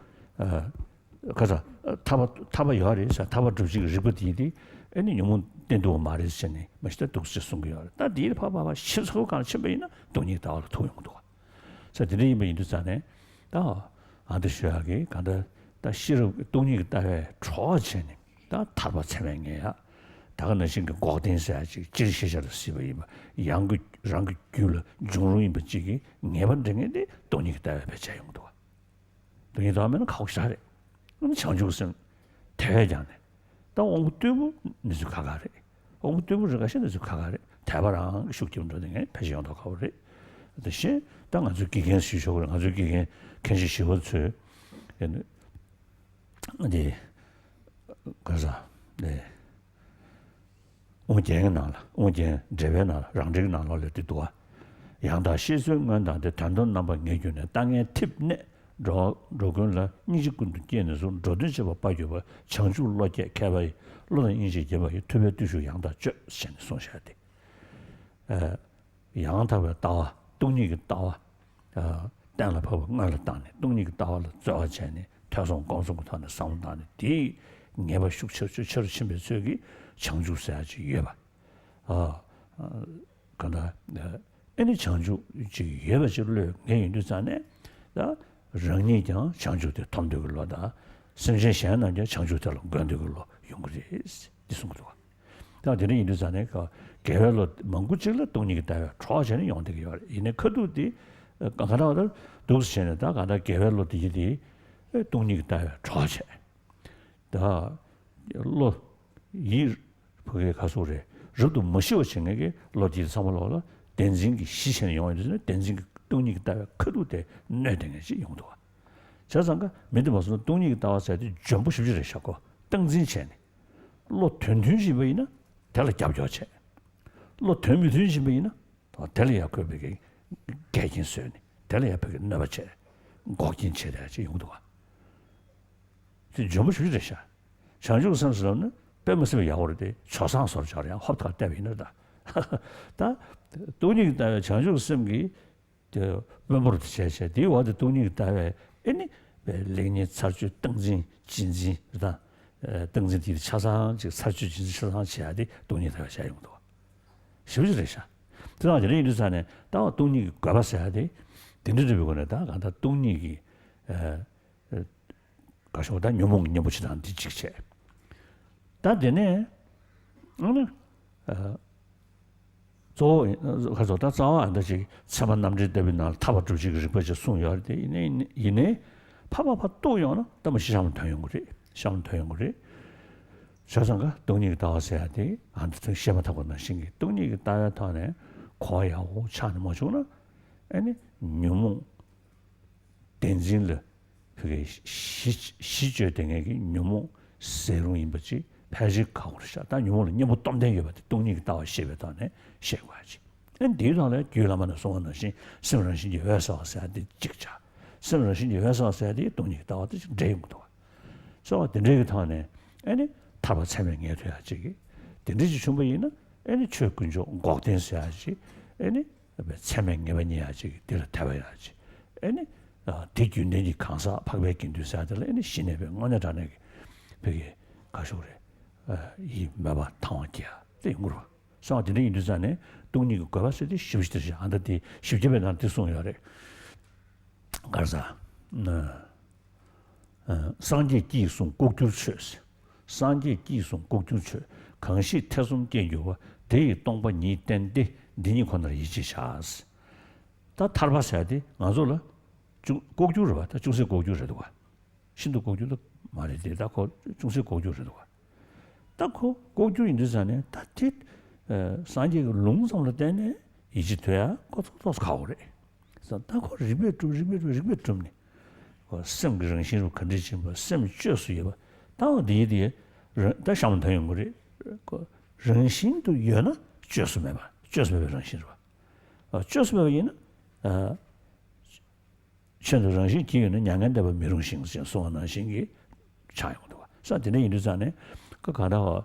A: 가자 타바 요리서 타바 주지기 리버디디 아니 요문 된도 말했으니 맛있다 독스 송겨요. 다 뒤에 봐봐 실수 가르쳐 보이나 돈이 따로 도용도. 자 드리면 인도산에 다 아드셔하게 간다 다 싫어 돈이 따에 초전이 다 타바 체명이야. 다가는 신경 고된사지 질시셔를 쓰이면 양그 랑그 귤 중로인 버지기 네번 등에데 돈이 따에 배차용도. 돈이 나오면 가옥사래. 그럼 전주선 대회장네. 또 옹부뜨부 니즈 가가래. 옹부뜨부 가시 니즈 가가래. 대바랑 숙kim도 등에 배시형도 가오래. 대신 당 아주 기겐 시쇼를 아주 기겐 켄시 시호츠. 이제 그래서 네. 오젠 나라. 오젠 제베 나라. 랑제 나라를 뜻도와. 양다 시승만다데 단돈 넘버 내주네. 땅에 팁네. 로건라 니지군도 깨는서 저든서 봐줘봐. 청주로게 개발 로는 인지 개발 특별 두수 양다 저先送下的。양다가 따와 동리가 따와 땅을 보고 나를 땅에 동리가 따와를 저 전에 태송高速타는 상단에 뒤 내가 숙처처럼 심해 저기 청주사지 예봐. 근데 애니 청주 지 예봐지를 내인도 전에 다 정리장 청주대 통도글로다 선생님은 이제 청주대로 건도글로 연구를 있습니다. 다들이 이제 전에 그 개별로 몽구질로 동리가 다 초전에 용되게 이내 커도디 가나들 도스전에다 가나 개별로 디디 동리가 다 초전 다로 이 거기에 가서 그래 저도 멋이어 생각에 로디 삼을로 댄징이 시선이 용어는 댄징 동리가 다 커도돼 내등이지 용도가 저상가 맨들어서 동리가 나와서 전부 쉽지를 샤고 등진前로 튼튼시베이나 달 잡죠체 로 튼튼시베이나 달이야 그게 개진선이 달이야 그게 나버체 고진체다지 용도가 전부 쉽지를 샤 장주 선수는 빼면서 야오르데 초상소를 잘해 합타 대비는다 다 돈이 다 장주 선기 저 멤버로 제시 뒤와도 돈이 다에 아니 레니 차주 등진 진지다 등진디 차상 즉 차주 진지 차상 지하디 돈이 다 사용도 쉽지르샤 그다음에 이르산에 다 돈이 가봤어야 돼 딘드르비고네다 간다 돈이 가셔다 묘몽 녀부치다 안 뒤직체 다 되네 오늘 저 가서 다 자와한다지 참한 남자 때문에 타바 주직을 벌써 송여할 때 이내 파파파 또요나 너무 시험 당연 거리 시험 당연 거리 자상가 동리가 나와서야 돼 안도 시험 타고 나 신기 동리가 따야 타네 과야고 차는 뭐죠나 아니 묘몽 댄진을 그게 시저 등에게 묘몽 세롱인 거지 패직하고 그러셔. 다 요거는 너무 똥댕겨 봐. 동리가 나와 쉐베다네. 쉐고야지. 엔디라네 규라만 소원하신 스물신 회사서 돼 직자. 스물신 회사서 돼 동리가 나와도 제용도. 저 된대가 타네. 아니 타바 참여해 줘야지. 된대지 준비는 아니 최근조 꼭된서야지. 아니 참여해 봐야지. 들 타봐야지. 아니 대균내니 강사 박백긴도 사들 아니 신내병 언어잖아요. 그게 가서 그래. 이 마바 타원이야. 대용으로. 사실은 인도산에 동리가 가봤을 때 쉽지들이 안다디 쉽지면 나한테 송여래. 가자. 상계 기송 꼭줄치. 상계 기송 꼭줄치. 강시 태송 개요와 대의 동반이 된데 니니 권을 이지샤스. 다 탈바셔야 돼. 맞어라. 꼭줄을 봐. 다 중세 꼭줄을 봐. 신도 꼭줄도 말이 되다. 중세 꼭줄을 봐. 딱고 고주 인도산에 다티 산지가 롱성을 때네 이지돼야 거기서 가오래. 그래서 딱고 리베 좀네. 생정신으로 컨디션 뭐 생주수에 봐. 다어디디 다 상담 연구리 그 정신도 연나 주스매 봐. 주스매 정신으로 봐. 주스매는 현재 정신 기능은 양한데 봐 미롱신 소원한 신기 차용도 봐. 사진에 인도산에 그 가다가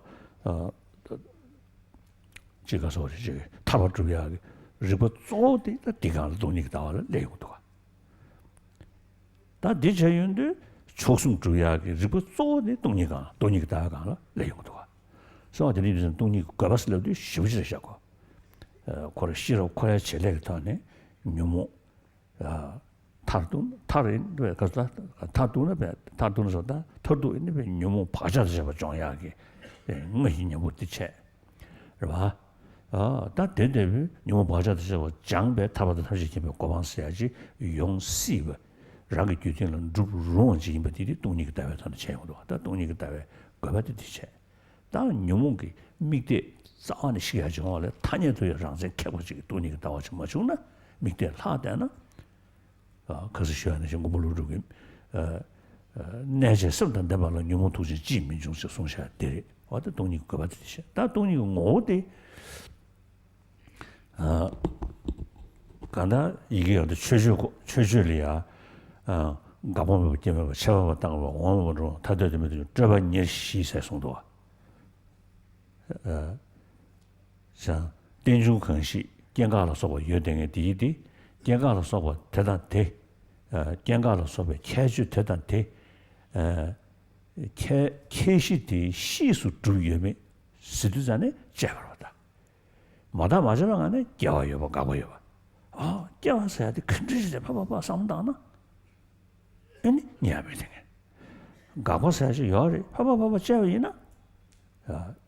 A: 제가 소리지 타바 주비하게 리버 쪼데 디가를 돈이 나와를 내고도 다 디제윤데 초승 주야게 리버 쪼데 돈이가 다가가 내고도 그래서 저희들은 돈이 가봤을도 쉽지 않고 거를 싫어 거야 제레타네 묘모 타른 왜 가서 타도는서다 터도 있는 묘모 바자서 잡아 정야게 뭐이냐 못지체 봐. 다 된대 묘모 바자서 잡아 장배 타바도 다시 집에 고방 써야지 용시브 rāngi gyūtīng lā rōng jī yīmbā tīrī tōngi kā tāwē tāna chēng rō, tā tōngi kā tāwē gāba tī tī chē. Tā nyōmōng kī mīk tē tsāwa nī shīyā chī ngā lē, tānyā tō yā rāngzēn kēpa chī kī tōngi kā tāwā chī mā chūng nā, mīk tē lā tā na, kāsī shīyā nā shī ngō mō lō rō kī, nā chē sāb tā ndabā lā nyōmōng tō chī jī mī chūng shī sōng shā tē rī, wā tā tōngi kā gāba tī tī chē. Tā tōngi kā ngō tē, 간다 이게 어디 최주리야 가보면 되면 채워 땅을 원으로 다들면 저번 일 시세 송도 자 된중 컨시 견가로 서고 여등의 디디 견가로 서고 대단대 견가로 서고 체주 대단대 캐시디 시수 주의에 시두잔에 제거로다 마다 마지막 안에 겨워요 가보요 깨워서야 돼. 큰짓이래. 봐봐봐. 싸움다나? 아니, 니야면 되게. 가보서야지. 여리. 봐봐봐. 재워이나?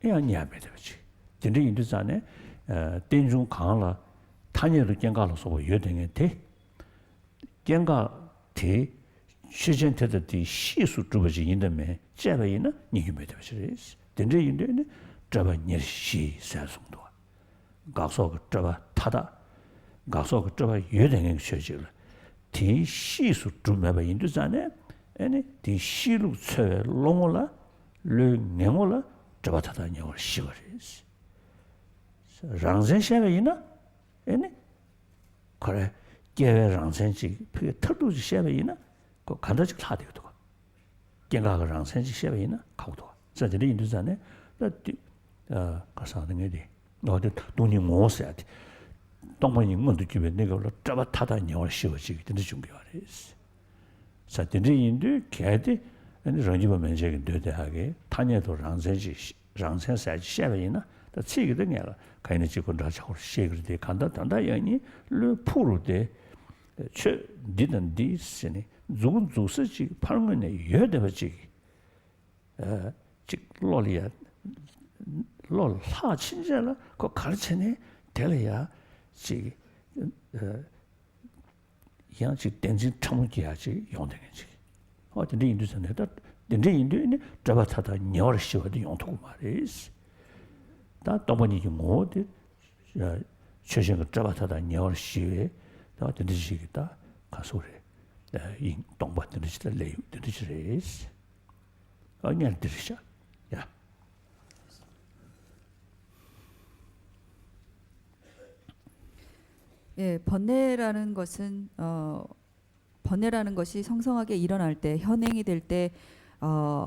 A: 이야 니야면 되지. 진짜 인도산에 땡중 강라 탄여도 갱가로 서고 여등에 돼. 갱가 대 시전태도 디 시수 주버지 인도면 재워이나? 니기면 되지. 진짜 인도에 저번 일시 사송도. 가서 저번 타다 가서 그 저거 여행행 쉬지를 디 시수 좀 인도산에 아니 디 시루 체 롱올라 르 네몰라 저거 타다니올 시거리스 랑젠샤베이나 아니 그래 개회 랑젠지 그 터두지 샤베이나 그 간다지 타되거든 개가가 랑젠지 샤베이나 가고도 저들이 인도산에 가서 하는 게 너도 돈이 모셔야 돼 동반이 뭔도 집에 내가 올라 잡아 타다 녀를 씌워지기 전에 준비하랬어. 자, 인도 개대 아니 런지바 면적이 되대하게 탄에도 랑센사지 샤베이나 더 치기도 내가 가인의 지군자 자고 시그르데 간다 단다 연이 르 푸르데 최 디든 디스니 죽은 주스지 팔문에 여대버지 즉 롤이야 롤 하친절라 그 가르치네 될이야 지 양지 된지 참기야지 용되겠지. 어떤 인도선에다 된지 인도에 잡아타다 녀를 씌워도 용도고 말이지. 다 또보니 뭐데 최신의 잡아타다 녀를 씌워 다 된지기다 가소래. 이 동반들이 레이 되지레스. 아니야 들으셔. 야.
B: 예, 번뇌라는 것은 번뇌라는 것이 성성하게 일어날 때, 현행이 될 때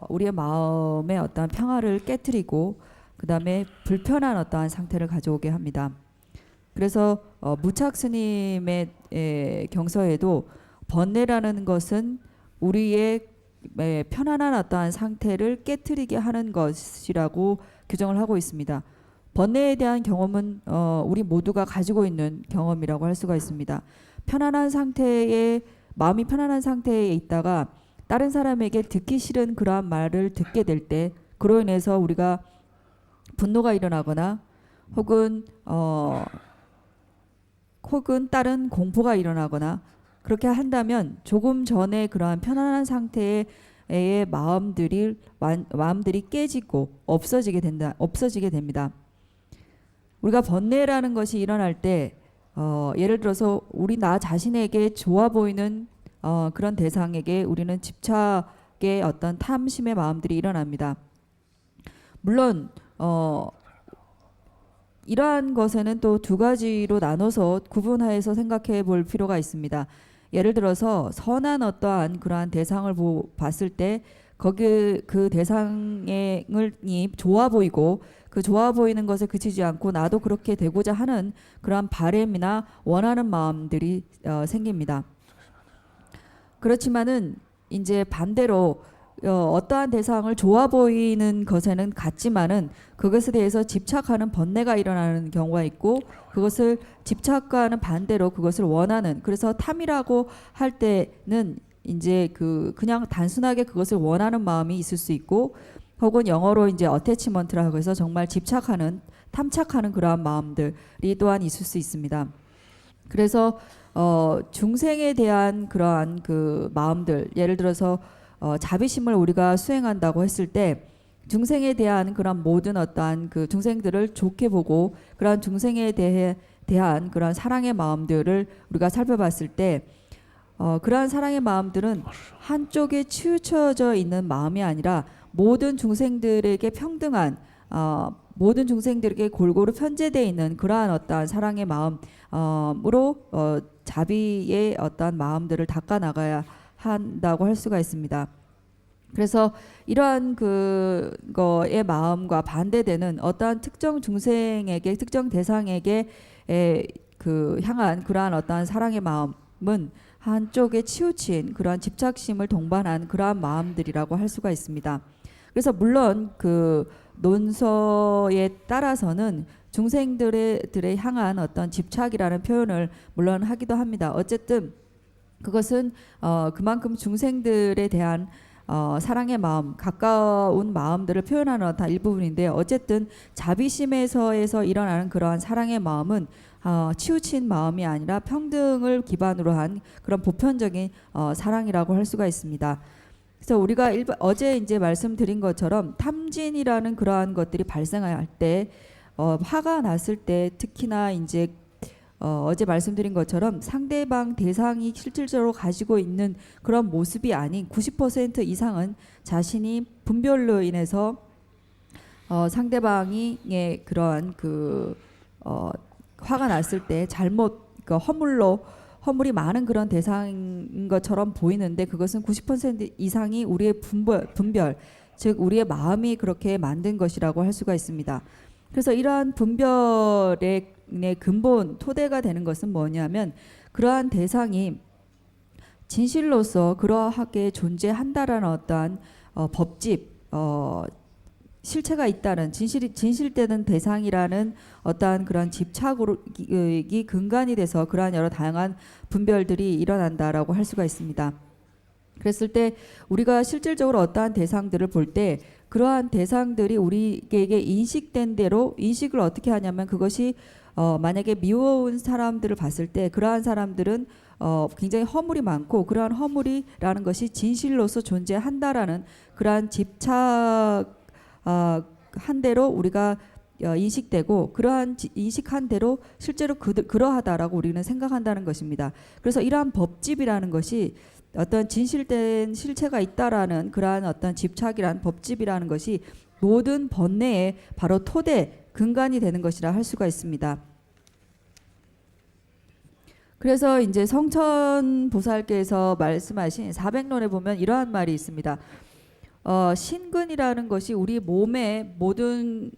B: 우리의 마음의 어떠한 평화를 깨트리고 그다음에 불편한 어떠한 상태를 가져오게 합니다. 그래서 무착 스님의 경서에도 번뇌라는 것은 우리의 편안한 어떠한 상태를 깨트리게 하는 것이라고 규정을 하고 있습니다. 번뇌에 대한 경험은 우리 모두가 가지고 있는 경험이라고 할 수가 있습니다. 편안한 상태에 마음이 편안한 상태에 있다가 다른 사람에게 듣기 싫은 그러한 말을 듣게 될 때 그로 인해서 우리가 분노가 일어나거나 혹은 다른 공포가 일어나거나 그렇게 한다면 조금 전에 그러한 편안한 상태의 마음들이 깨지고 없어지게 됩니다. 우리가 번뇌라는 것이 일어날 때 예를 들어서 우리 나 자신에게 좋아 보이는 그런 대상에게 우리는 집착의 어떤 탐심의 마음들이 일어납니다. 물론 이러한 것에는 또 두 가지로 나눠서 구분하여서 생각해 볼 필요가 있습니다. 예를 들어서 선한 어떠한 그러한 대상을 봤을 때 거기 그 대상이 좋아 보이고 그 좋아 보이는 것에 그치지 않고 나도 그렇게 되고자 하는 그러한 바램이나 원하는 마음들이 생깁니다. 그렇지만은 이제 반대로 어떠한 대상을 좋아 보이는 것에는 같지만은 그것에 대해서 집착하는 번뇌가 일어나는 경우가 있고 그것을 집착과는 반대로 그것을 원하는 그래서 탐이라고 할 때는 이제 그냥 단순하게 그것을 원하는 마음이 있을 수 있고 혹은 영어로 이제 어태치먼트라고 해서 정말 집착하는 탐착하는 그러한 마음들이 또한 있을 수 있습니다. 그래서 중생에 대한 그러한 그 마음들, 예를 들어서 자비심을 우리가 수행한다고 했을 때 중생에 대한 그런 모든 어떠한 그 중생들을 좋게 보고 그러한 중생에 대한 그런 사랑의 마음들을 우리가 살펴봤을 때 그러한 사랑의 마음들은 한쪽에 치우쳐져 있는 마음이 아니라 모든 중생들에게 평등한 모든 중생들에게 골고루 편재되어 있는 그러한 어떠한 사랑의 마음으로 자비의 어떠한 마음들을 닦아 나가야 한다고 할 수가 있습니다. 그래서 이러한 그거의 마음과 반대되는 어떠한 특정 중생에게 특정 대상에게 향한 그러한 어떠한 사랑의 마음은 한쪽에 치우친 그러한 집착심을 동반한 그러한 마음들이라고 할 수가 있습니다. 그래서 물론 그 논서에 따라서는 중생들에 향한 어떤 집착이라는 표현을 물론 하기도 합니다. 어쨌든 그것은 그만큼 중생들에 대한 사랑의 마음, 가까운 마음들을 표현하는 어떤 일부분인데 어쨌든 자비심에서 일어나는 그러한 사랑의 마음은 치우친 마음이 아니라 평등을 기반으로 한 그런 보편적인 사랑이라고 할 수가 있습니다. 그래서 우리가 어제 이제 말씀드린 것처럼 탐진이라는 그러한 것들이 발생할 때 화가 났을 때 특히나 이제 어제 말씀드린 것처럼 상대방 대상이 실질적으로 가지고 있는 그런 모습이 아닌 90% 이상은 자신이 분별로 인해서 상대방이 그러한 화가 났을 때 잘못 허물이 많은 그런 대상인 것처럼 보이는데 그것은 90% 이상이 우리의 분별, 즉 우리의 마음이 그렇게 만든 것이라고 할 수가 있습니다. 그래서 이러한 분별의 근본 토대가 되는 것은 뭐냐면 그러한 대상이 진실로서 그러하게 존재한다라는 어떠한 법집, 실체가 있다는 진실되는 대상이라는 어떠한 그런 집착이 근간이 돼서 그러한 여러 다양한 분별들이 일어난다라고 할 수가 있습니다. 그랬을 때 우리가 실질적으로 어떠한 대상들을 볼 때 그러한 대상들이 우리에게 인식된 대로 인식을 어떻게 하냐면 그것이 만약에 미워온 사람들을 봤을 때 그러한 사람들은 굉장히 허물이 많고 그러한 허물이라는 것이 진실로서 존재한다라는 그러한 집착 한 대로 우리가 인식되고 그러한 인식한 대로 실제로 그러하다라고 우리는 생각한다는 것입니다. 그래서 이러한 법집이라는 것이 어떤 진실된 실체가 있다라는 그러한 어떤 집착이란 법집이라는 것이 모든 번뇌의 바로 토대 근간이 되는 것이라 할 수가 있습니다. 그래서 이제 성천보살께서 말씀하신 400론에 보면 이러한 말이 있습니다. 신근이라는 것이 우리 몸의 모든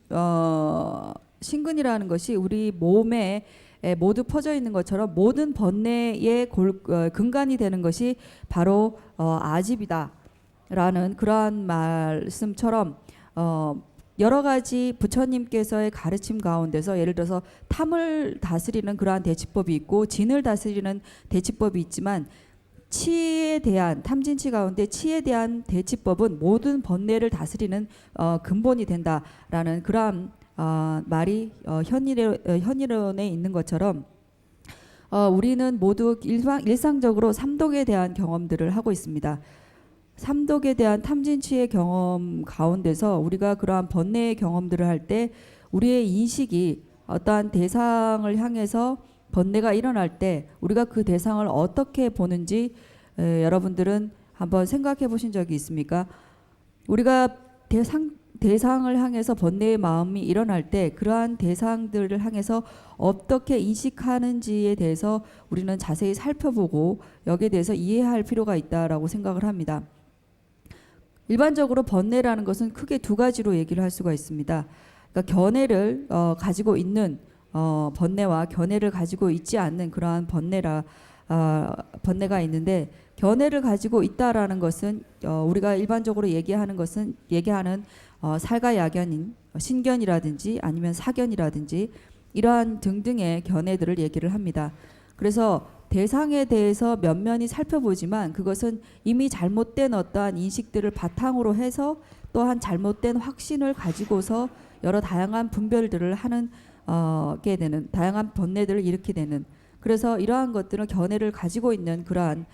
B: 신근이라는 것이 우리 몸에 모두 퍼져 있는 것처럼 모든 번뇌의 근간이 되는 것이 바로 아집이다라는 그러한 말씀처럼 여러 가지 부처님께서의 가르침 가운데서 예를 들어서 탐을 다스리는 그러한 대치법이 있고 진을 다스리는 대치법이 있지만 치에 대한 탐진치 가운데 치에 대한 대치법은 모든 번뇌를 다스리는 근본이 된다라는 그러한 말이 현이론에 있는 것처럼 우리는 모두 일상적으로 삼독에 대한 경험들을 하고 있습니다. 삼독에 대한 탐진치의 경험 가운데서 우리가 그러한 번뇌의 경험들을 할 때 우리의 인식이 어떠한 대상을 향해서 번뇌가 일어날 때 우리가 그 대상을 어떻게 보는지 여러분들은 한번 생각해 보신 적이 있습니까? 우리가 대상을 향해서 번뇌의 마음이 일어날 때 그러한 대상들을 향해서 어떻게 인식하는지에 대해서 우리는 자세히 살펴보고 여기에 대해서 이해할 필요가 있다라고 생각을 합니다. 일반적으로 번뇌라는 것은 크게 두 가지로 얘기를 할 수가 있습니다. 그러니까 견해를 가지고 있는 번뇌와 견해를 가지고 있지 않는 그러한 번뇌가 있는데 견해를 가지고 있다라는 것은 우리가 일반적으로 얘기하는 살가야견인 신견이라든지 아니면 사견이라든지 이러한 등등의 견해들을 얘기를 합니다. 그래서 대상에 대해서 면면히 살펴보지만 그것은 이미 잘못된 어떠한 인식들을 바탕으로 해서 또한 잘못된 확신을 가지고서 여러 다양한 분별들을 하는 게 되는 다양한 번뇌들을 일으키게 되는 그래서 이러한 것들은 견해를 가지고 있는 그러한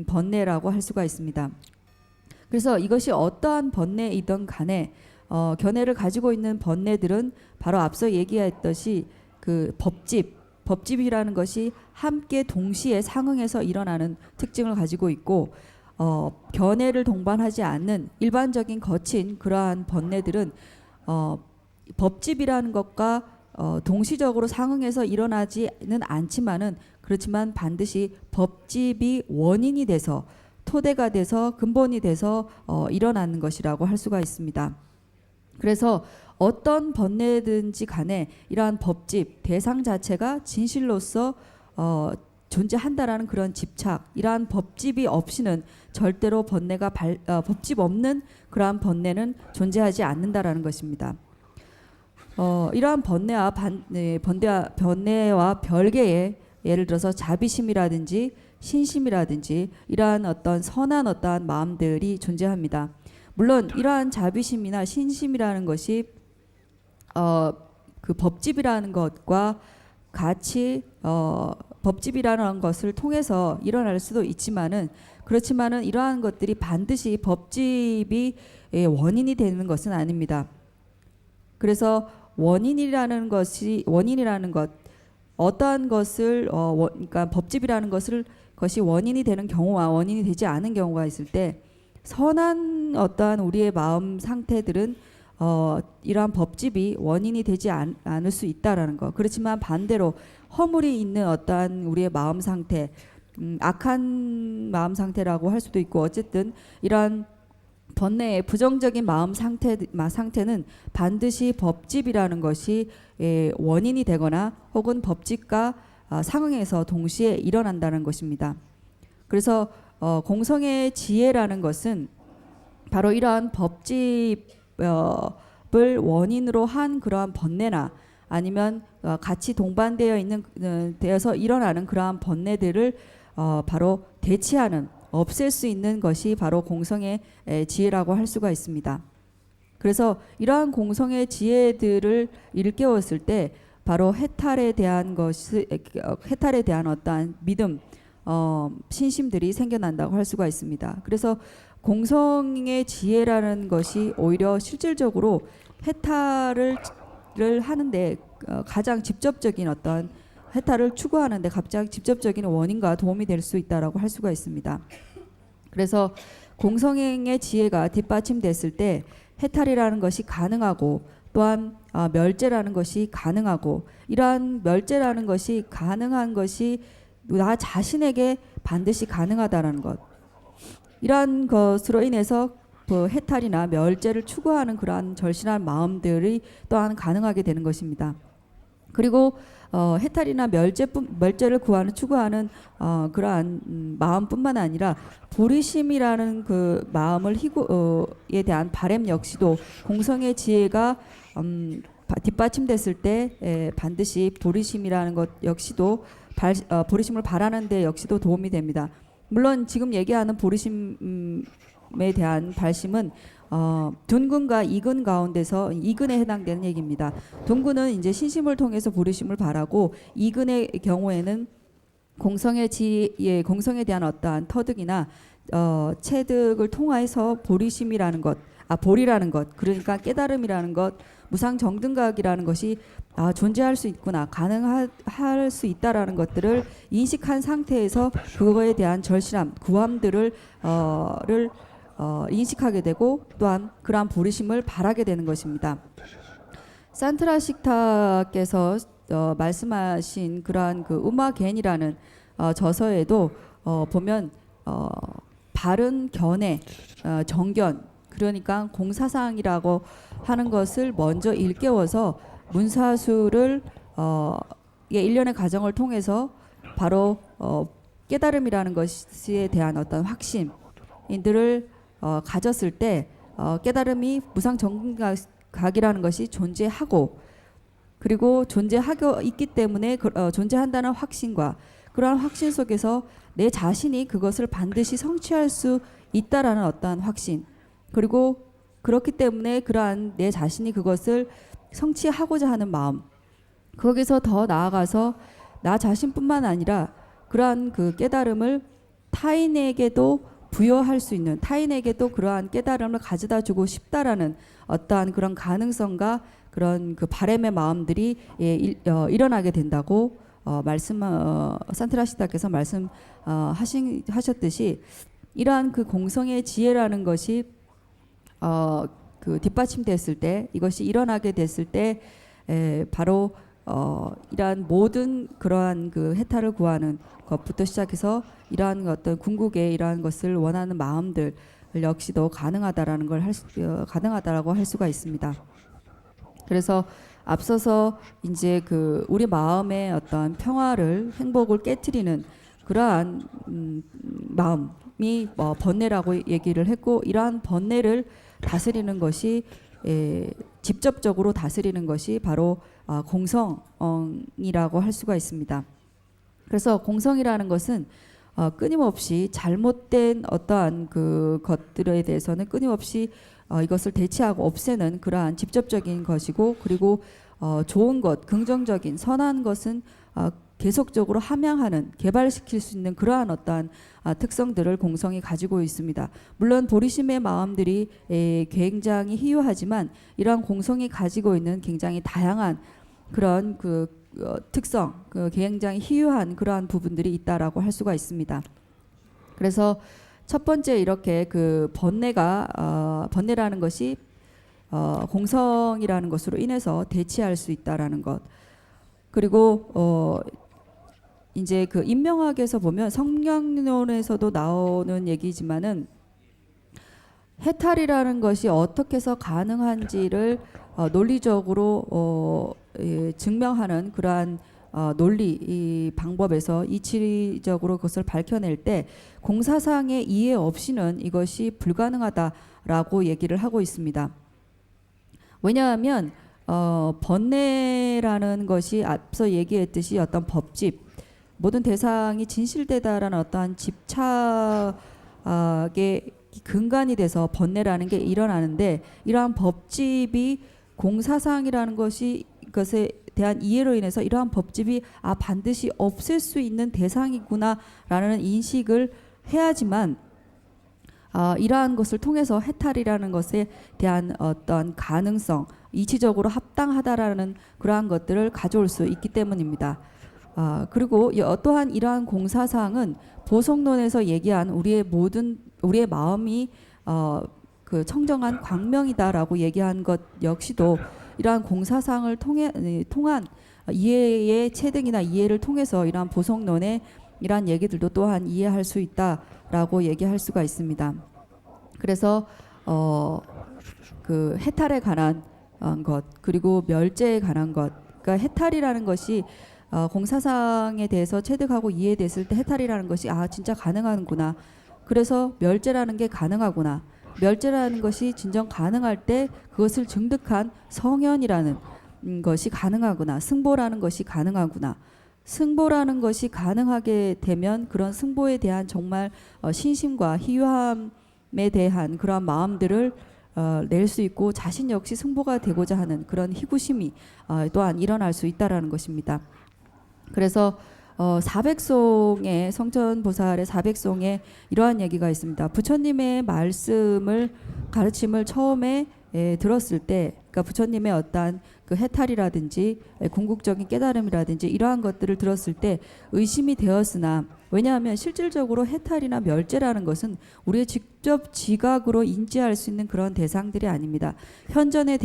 B: 번뇌라고 할 수가 있습니다. 그래서 이것이 어떠한 번뇌이든 간에 견해를 가지고 있는 번뇌들은 바로 앞서 얘기했듯이 그 법집이라는 것이 함께 동시에 상응해서 일어나는 특징을 가지고 있고 견해를 동반하지 않는 일반적인 거친 그러한 번뇌들은 법집이라는 것과 동시적으로 상응해서 일어나지는 않지만은 그렇지만 반드시 법집이 원인이 돼서 토대가 돼서 근본이 돼서 일어나는 것이라고 할 수가 있습니다. 그래서 어떤 번뇌든지 간에 이러한 법집 대상 자체가 진실로서 존재한다라는 그런 집착, 이러한 법집이 없이는 절대로 번뇌가 법집 없는 그러한 번뇌는 존재하지 않는다라는 것입니다. 이러한 번뇌와 별개의 예를 들어서 자비심이라든지 신심이라든지 이러한 어떤 선한 어떠한 마음들이 존재합니다. 물론 이러한 자비심이나 신심이라는 것이 그 법집이라는 것과 같이 법집이라는 것을 통해서 일어날 수도 있지만은 그렇지만은 이러한 것들이 반드시 법집이 원인이 되는 것은 아닙니다. 그래서 원인이라는 것 어떠한 것을 그러니까 법집이라는 것이 원인이 되는 경우와 원인이 되지 않은 경우가 있을 때 선한 어떠한 우리의 마음 상태들은 이러한 법집이 원인이 되지 않을 수 있다라는 것. 그렇지만 반대로 허물이 있는 어떠한 우리의 마음 상태, 악한 마음 상태라고 할 수도 있고 어쨌든 이러한 번뇌의 부정적인 마음 상태는 반드시 법집이라는 것이 원인이 되거나 혹은 법집과 상응해서 동시에 일어난다는 것입니다. 그래서 공성의 지혜라는 것은 바로 이러한 법집을 원인으로 한 그러한 번뇌나 아니면 같이 동반되어 있는 되어서 일어나는 그러한 번뇌들을 바로 대치하는 없앨 수 있는 것이 바로 공성의 지혜라고 할 수가 있습니다. 그래서 이러한 공성의 지혜들을 일깨웠을 때 바로 해탈에 대한 어떠한 믿음, 신심들이 생겨난다고 할 수가 있습니다. 그래서 공성의 지혜라는 것이 오히려 실질적으로 해탈을 하는데 가장 직접적인 어떤 해탈을 추구하는데 가장 직접적인 원인과 도움이 될 수 있다라고 할 수가 있습니다. 그래서 공성의 지혜가 뒷받침됐을 때 해탈이라는 것이 가능하고 또한 멸죄라는 것이 가능하고 이러한 멸죄라는 것이 가능한 것이 나 자신에게 반드시 가능하다라는 것. 이러한 것으로 인해서 그 해탈이나 멸죄를 추구하는 그러한 절실한 마음들이 또한 가능하게 되는 것입니다. 그리고 해탈이나 멸죄를 추구하는 그러한 마음뿐만 아니라 불의심이라는 그 마음을 에 대한 바램 역시도 공성의 지혜가 뒷받침됐을 때 반드시 불의심이라는 것 역시도 불의심을 바라는 데 역시도 도움이 됩니다. 물론 지금 얘기하는 불의심에 대한 발심은 둔근과 이근 가운데서 이근에 해당되는 얘기입니다. 둔근은 이제 신심을 통해서 불의심을 바라고 이근의 경우에는 공성에 대한 어떠한 터득이나 체득을 통해서 보리심이라는 것, 보리라는 것, 그러니까 깨달음이라는 것, 무상정등각이라는 것이 존재할 수 있구나, 가능할 수 있다라는 것들을 인식한 상태에서 그거에 대한 절실함, 구함들을 인식하게 되고 또한 그러한 부르심을 바라게 되는 것입니다. 산트라식타께서 말씀하신 그러한 그 우마겐이라는 저서에도 보면 바른 견해, 정견, 그러니까 공사상이라고 하는 것을 먼저 일깨워서 문사수를 일련의 과정을 통해서 바로 깨달음이라는 것에 대한 어떤 확신들을 가졌을 때 깨달음이 무상정각이라는 것이 존재하고 그리고 존재하고 있기 때문에 존재한다는 확신과 그러한 확신 속에서 내 자신이 그것을 반드시 성취할 수 있다라는 어떠한 확신 그리고 그렇기 때문에 그러한 내 자신이 그것을 성취하고자 하는 마음 거기서 더 나아가서 나 자신뿐만 아니라 그러한 그 깨달음을 타인에게도 부여할 수 있는, 타인에게도 그러한 깨달음을 가져다 주고 싶다라는 어떠한 그런 가능성과 그런 그 바람의 마음들이 일어나게 된다고 산트라시다께서 하셨듯이 이러한 그 공성의 지혜라는 것이 그 뒷받침됐을 때, 이것이 일어나게 됐을 때 바로 이러한 모든 그러한 그 해탈을 구하는 것부터 시작해서 이러한 어떤 궁극의 이러한 것을 원하는 마음들 역시도 가능하다라는 걸 가능하다라고 할 수가 있습니다. 그래서 앞서서 이제 그 우리 마음의 어떤 평화를, 행복을 깨트리는 그러한 마음이 번뇌라고 얘기를 했고, 이러한 번뇌를 다스리는 것이 직접적으로 다스리는 것이 바로 공성이라고 할 수가 있습니다. 그래서 공성이라는 것은 끊임없이 잘못된 어떠한 그 것들에 대해서는 끊임없이 이것을 대체하고 없애는 그러한 직접적인 것이고, 그리고 좋은 것, 긍정적인 선한 것은 계속적으로 함양하는, 개발시킬 수 있는 그러한 어떠한 특성들을 공성이 가지고 있습니다. 물론 보리심의 마음들이 굉장히 희유하지만 이러한 공성이 가지고 있는 굉장히 다양한 그런 그 특성, 그 굉장히 희유한 그러한 부분들이 있다라고 할 수가 있습니다. 그래서 첫 번째 이렇게 그 번뇌라는 것이 공성이라는 것으로 인해서 대체할 수 있다라는 것. 그리고 이제 그 인명학에서 보면, 성경론에서도 나오는 얘기지만은 해탈이라는 것이 어떻게 해서 가능한지를 논리적으로 증명하는 그러한 논리 이 방법에서 이치적으로 그것을 밝혀낼 때 공사상의 이해 없이는 이것이 불가능하다라고 얘기를 하고 있습니다. 왜냐하면 번뇌라는 것이 앞서 얘기했듯이 어떤 법집, 모든 대상이 진실되다라는 어떠한 집착의 근간이 돼서 번뇌라는 게 일어나는데, 이러한 법집이 공사상이라는 것에 대한 이해로 인해서 이러한 법집이 반드시 없앨 수 있는 대상이구나라는 인식을 해야지만 이러한 것을 통해서 해탈이라는 것에 대한 어떤 가능성, 이치적으로 합당하다라는 그러한 것들을 가져올 수 있기 때문입니다. 그리고 또한 이러한 공사상은 보성론에서 얘기한 우리의 마음이 그 청정한 광명이다라고 얘기한 것 역시도 이러한 공사상을 통한 이해의 체득이나 이해를 통해서 이러한 보성론의 이러한 얘기들도 또한 이해할 수 있다라고 얘기할 수가 있습니다. 그래서 그 해탈에 관한 것, 그리고 멸제에 관한 것, 그러니까 해탈이라는 것이 공사상에 대해서 체득하고 이해됐을 때 해탈이라는 것이 진짜 가능하구나. 그래서 멸제라는 게 가능하구나. 멸제라는 것이 진정 가능할 때 그것을 증득한 성현이라는 것이 가능하구나. 승보라는 것이 가능하구나. 승보라는 것이 가능하게 되면 그런 승보에 대한 정말 신심과 희유함에 대한 그런 마음들을 낼 수 있고, 자신 역시 승보가 되고자 하는 그런 희구심이 또한 일어날 수 있다라는 것입니다. 그래서 사백송의 성천보살의 사백송에 이러한 얘기가 있습니다. 부처님의 가르침을 처음에 들었을 때, 그러니까 부처님의 어떠한 그 해탈이라든지 궁극적인 깨달음이라든지 이러한 것들을 들었을 때 의심이 되었으나, 왜냐하면 실질적으로 해탈이나 멸제라는 것은 우리의 직접 지각으로 인지할 수 있는 그런 대상들이 아닙니다. 현전의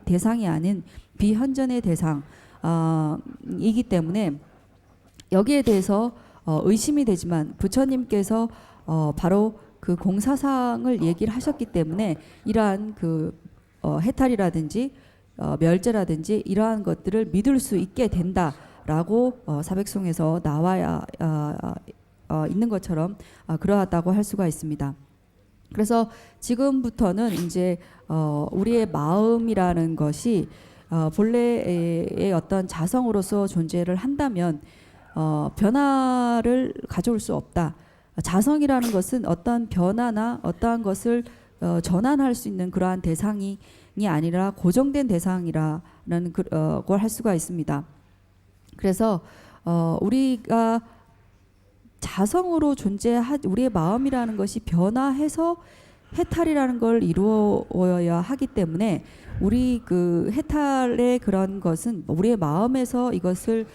B: 대상이 아닌 비현전의 대상이기 때문에 여기에 대해서 의심이 되지만, 부처님께서 바로 그 공사상을 얘기를 하셨기 때문에 이러한 그 해탈이라든지 멸제라든지 이러한 것들을 믿을 수 있게 된다라고 사백송에서 나와야 있는 것처럼 그러하다고 할 수가 있습니다. 그래서 지금부터는 이제 우리의 마음이라는 것이 본래의 어떤 자성으로서 존재를 한다면 변화를 가져올 수 없다. 자성이라는 것은 어떠한 변화나 어떠한 것을 전환할 수 있는 그러한 대상이 아니라 고정된 대상이라는 걸 할 수가 있습니다. 그래서 우리가 자성으로 우리의 마음이라는 것이 변화해서 해탈이라는 걸 이루어야 하기 때문에 우리 그 해탈의 그런 것은 우리의 마음에서 이것을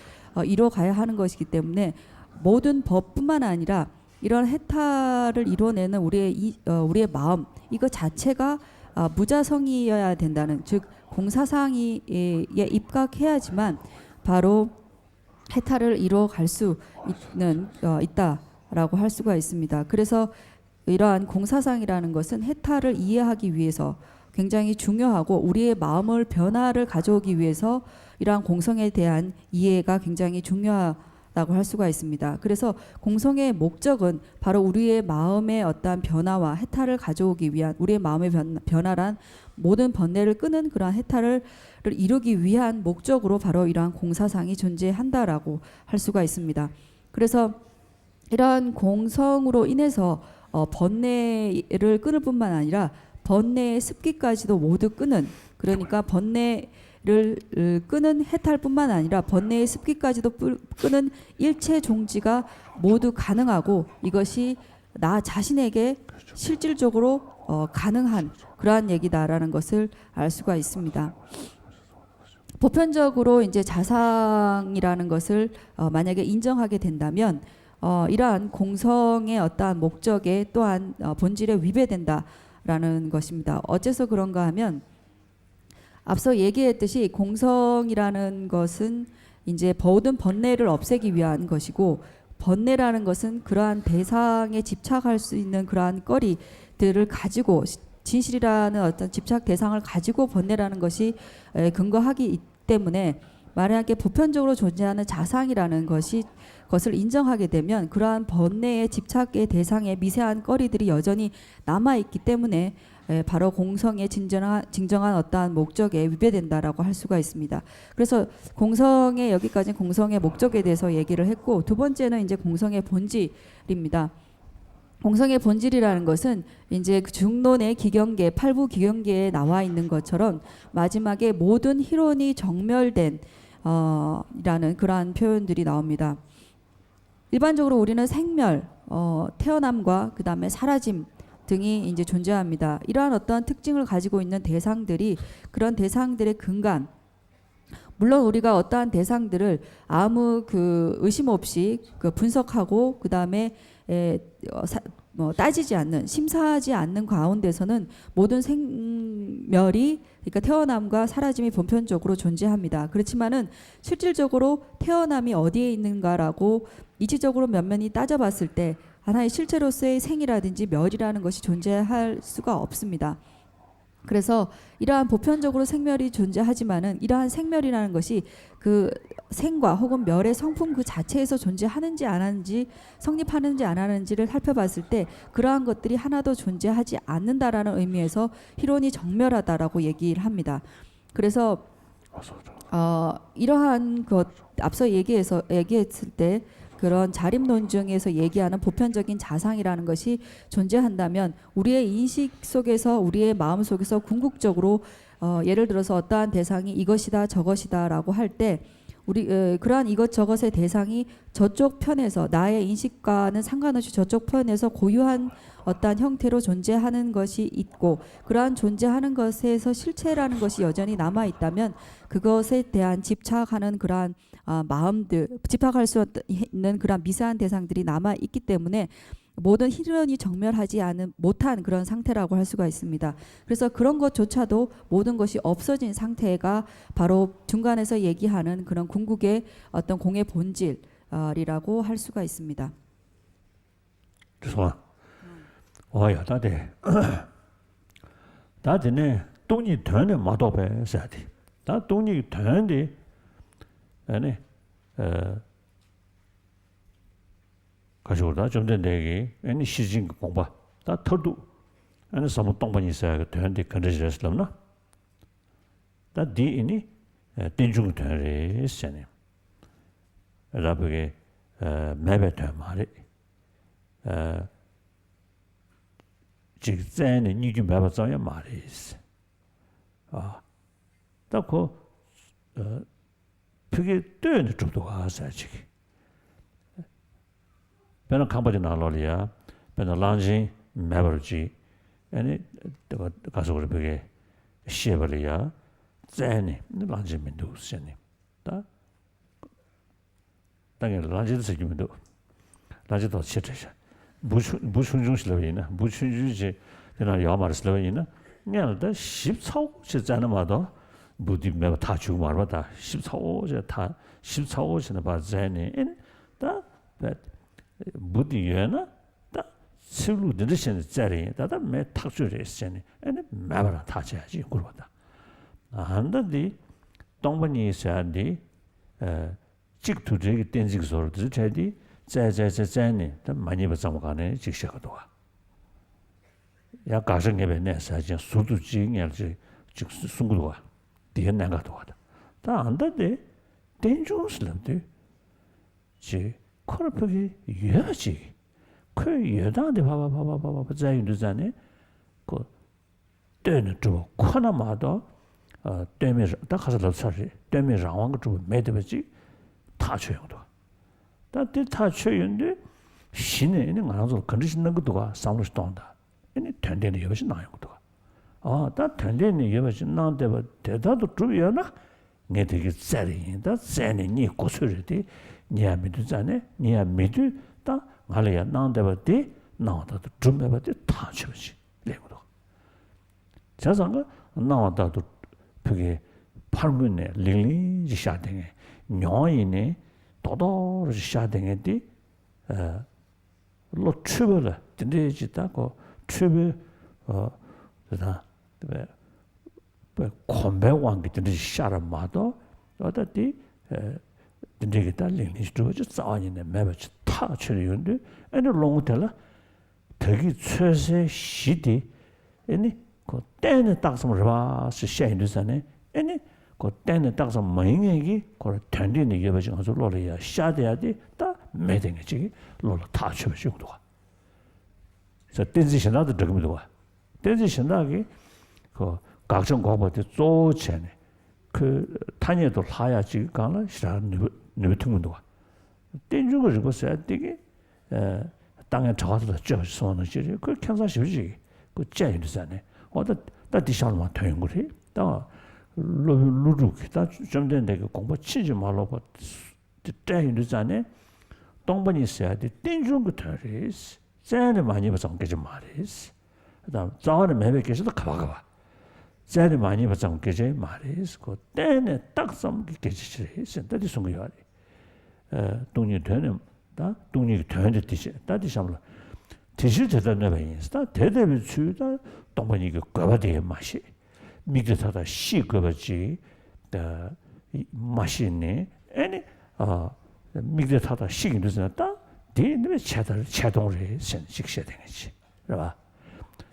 B: 이루어가야 하는 것이기 때문에 모든 법뿐만 아니라 이런 해탈을 이루어내는 우리의 마음 이거 자체가 무자성이어야 된다는, 즉 공사상에 입각해야지만 바로 해탈을 이루어갈 수 있다라고 할 수가 있습니다. 그래서 이러한 공사상이라는 것은 해탈을 이해하기 위해서 굉장히 중요하고 우리의 마음을 변화를 가져오기 위해서 이러한 공성에 대한 이해가 굉장히 중요하다고 할 수가 있습니다. 그래서 공성의 목적은 바로 우리의 마음의 어떠한 변화와 해탈을 가져오기 위한, 우리의 마음의 변화란 모든 번뇌를 끄는 그러한 해탈을 이루기 위한 목적으로 바로 이러한 공사상이 존재한다라고 할 수가 있습니다. 그래서 이러한 공성으로 인해서 번뇌를 끊을 뿐만 아니라 번뇌의 습기까지도 모두 끄는, 그러니까 번뇌를 끄는 해탈뿐만 아니라 번뇌의 습기까지도 끄는 일체 종지가 모두 가능하고 이것이 나 자신에게 실질적으로 가능한 그러한 얘기다라는 것을 알 수가 있습니다. 보편적으로 이제 자상이라는 것을 만약에 인정하게 된다면 이러한 공성의 어떠한 목적에 또한 본질에 위배된다라는 것입니다. 어째서 그런가 하면 앞서 얘기했듯이 공성이라는 것은 이제 모든 번뇌를 없애기 위한 것이고, 번뇌라는 것은 그러한 대상에 집착할 수 있는 그러한 거리들을 가지고, 진실이라는 어떤 집착 대상을 가지고 번뇌라는 것이 근거하기 때문에 만약에 보편적으로 존재하는 자상이라는 것을 인정하게 되면 그러한 번뇌의 집착의 대상의 미세한 거리들이 여전히 남아있기 때문에 바로 공성의 진정한 어떠한 목적에 위배된다라고 할 수가 있습니다. 그래서 여기까지는 공성의 목적에 대해서 얘기를 했고, 두 번째는 이제 공성의 본질입니다. 공성의 본질이라는 것은 이제 그 중론의 기경계, 팔부 기경계에 나와 있는 것처럼 마지막에 모든 희론이 정멸된 라는 그러한 표현들이 나옵니다. 일반적으로 우리는 생멸, 태어남과 그 다음에 사라짐 등이 이제 존재합니다. 이러한 어떤 특징을 가지고 있는 대상들이 그런 대상들의 근간, 물론 우리가 어떠한 대상들을 아무 그 의심 없이 그 분석하고 그 다음에 따지지 않는, 심사하지 않는 가운데서는 모든 생멸이, 그러니까 태어남과 사라짐이 보편적으로 존재합니다. 그렇지만은 실질적으로 태어남이 어디에 있는가라고 이치적으로 면면히 따져봤을 때 하나의 실체로서의 생이라든지 멸이라는 것이 존재할 수가 없습니다. 그래서 이러한 보편적으로 생멸이 존재하지만은 이러한 생멸이라는 것이 그 생과 혹은 멸의 성품 그 자체에서 존재하는지 안 하는지, 성립하는지 안 하는지를 살펴봤을 때 그러한 것들이 하나도 존재하지 않는다라는 의미에서 희론이 정멸하다라고 얘기를 합니다. 그래서 이러한 것 앞서 얘기했을 때 그런 자립론 중에서 얘기하는 보편적인 자상이라는 것이 존재한다면 우리의 인식 속에서, 우리의 마음 속에서 궁극적으로 예를 들어서 어떠한 대상이 이것이다 저것이다라고 할 때 그러한 이것저것의 대상이 저쪽 편에서, 나의 인식과는 상관없이 저쪽 편에서 고유한 어떠한 형태로 존재하는 것이 있고, 그러한 존재하는 것에서 실체라는 것이 여전히 남아 있다면 그것에 대한 집착하는 그러한 마음들, 집착할 수 있는 그러한 미세한 대상들이 남아 있기 때문에 모든 희론이 정멸하지 못한 그런 상태라고 할 수가 있습니다. 그래서 그런 것조차도 모든 것이 없어진 상태가 바로 중간에서 얘기하는 그런 궁극의 어떤 공의 본질이라고 할 수가 있습니다.
A: 说，哦呀，大的呢，东尼团的马多白啥的，但东尼团的，가져오다 좀 전에 아니 시진 공부 다 터도 아니 사무 동반이 있어야 되는데 컨디션스럼나 다 디니 딘중 되래 있잖아요. 라브게 매베터 말이 직전에 니좀 배워서야 말이 있어. 딱그 그게 뜨는 쪽도 가서 지금 배는 강바지 나로리야 배는 란지 매버지 아니 내가 가서 그래 그게 시에버리야 쟤네 란지 민도 쓰니 다 당연히 란지도 쓰기면도 란지도 치트셔 무sun중실로이나 무sun주지 내가 야마르슬로이나 내가 14호 진짜는 마도 부디 매번 다 주고 말마다 14호 다 14호는 봐자네 다 부디에나 다 실로 들으시는 자리 다다 매 탁주를 했으니 아니 매번 다 줘야지 그러다 안다디 동반이 있어야지 직투적인 댄직소를 들으셔야지 자자자자네 다 많이 받아먹가네 직시하도 와 야 가정에 내서 이제 수두징이지 즉 순구도 와 뒤에 나가도 와다 다 안다데 댄조스는데 지 코르프기 여지 그 여다데 봐봐 자유도잖아 그 때는 좀 코나마도 때문에 다 가서 넣어서 때문에 상황 좀 매듭지 다 줘요도 다들 다 줘요인데 신에 있는 거라서 건드시는 것도가 싸움을 했던다 아니 된대는 여기서 나요 것도가 다 된대는 여기서 나한테 대다도 주요나 내 되게 자리다 자네 니 고소르디 니야 믿으잖아 니야 믿으 다 말이야 나한테 버티 나한테도 좀 해버티 다 줘지 레고도 자상가 나한테도 그게 팔문에 릴리지 샤딩에 녀이네 도도르 샤딩에디 로 추벌 진대지다고 추벌 그다 콤배왕 같은 샤라마도 어디 진대기다 릴리지도 자원이네 매버치 타 처리인데 아니 롱텔라 되게 최세 시디 아니 그 때는 딱섬을 봐 시행되잖아요 아니 그 때는 딱서 뭐행이 그 텐디는 이게 가지고 가서 로리야 샤돼야지 다 매댕이지 로로 다 쳐주고 그래서 댄지션나도 저금도 와 댄지션나기 그 각종 과보도 쪼체네 그 탄에도 하야지 가나 싫어하는 느낌도 와 댄주고 그거 써야 되게 땅에 저가서 저 손을 쥐지 그 경사시지 그 째이잖아요 어디 다 디샤르만 되는 거리 다 루루기 다 좀 된데 그 공부 치지 말라고 째이잖아요 동반이 있어야 돼 땡중 것들이스 째는 많이 봐서 그게 말이스 그다음 자원을 매매께서도 가봐 째는 많이 봐서 그게 말이스 그 때는 딱 섬기 계시지 센터디 송이야 동이 되는 다 동이 되는 뜻이 다디 삼로 뜻이 되는 거인스다 대대비 주다 동반이 그 거바디의 맛이 미그타다 시거버지 다 맛이네 아니 미그타다 시기르스다 대는 차동을 sensik시야 되겠지 그봐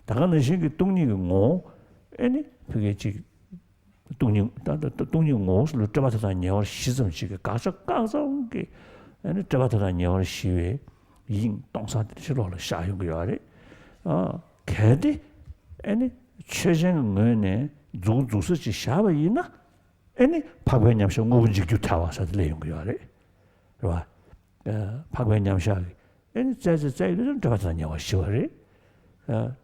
A: 다가는 시기 동리가 뭐 아니 그게 지 동리 동리 뭐를 잡아서 녀 시점지가 가서 게 아니 잡아서 녀 시외 인 동사들이로 샤용 거야래 개디 아니 최신 거네 주주스지 샤바이나 아니 박변냠쇼 무분직주 타와서 내용 거야래 그봐 박변냠샤 아니 자자자이도 좀 잡아서 녀 시월에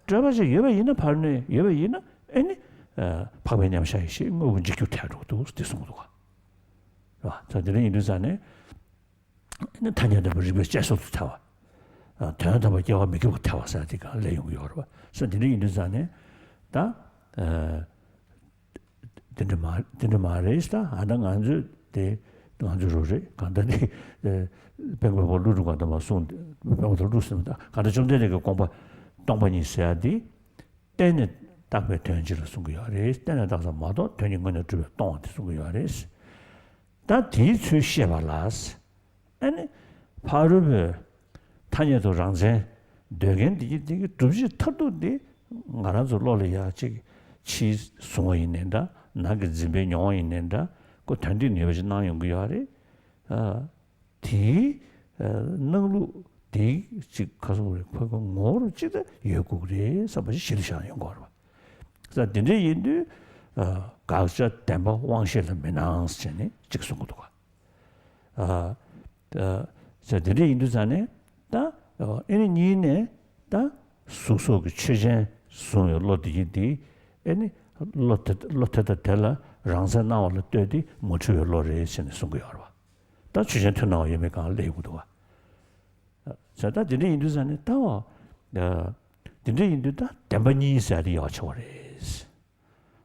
A: 잡아서 예배이나 발네 예배이나 아니 박변냠샤이시 무분직주 타로도 스티송도가 그봐 저들은 이르잖아요 는 다녀도 버리고 재소도 타와 대한다 뭐 여가 미국 타와서 되가 내용이 여러 선들이 있는 자네 다 된다 말이스다 아당 안주 대 안주로지 간단히 백번 루루가 더 손 백번 루스입니다 가다 좀 되는 그 공부 동반이 있어야 돼 때는 딱에 된지를 숨고요 레스 때는 다서 마도 되는 거는 좀 동한테 숨고요 레스 다 뒤치 시발라스 아니 바로 타녀도 장세 되긴 되게 좀지 터도데 나라서 로리야 치 송어 있는다 나게 집에 녀 있는다 그 단디 내버지 나용 거야래 디 능루 디 가서 그거 뭐로 찌다 예고래 사바지 실시하는 거 봐. 그래서 근데 인도 가서 담바 왕실의 메나스네 직송도가 저들이 인도산에 다 애니 니네 다 수속의 최전 소요 로디디 애니 로테다 텔라 랑사 나올 때디 모추요 로레신 송고요. 다 주전 터나와 예매가 레고도 와. 자다 진짜 인도산에 따와 진짜 인도다 담바니 사리 야쳐레스.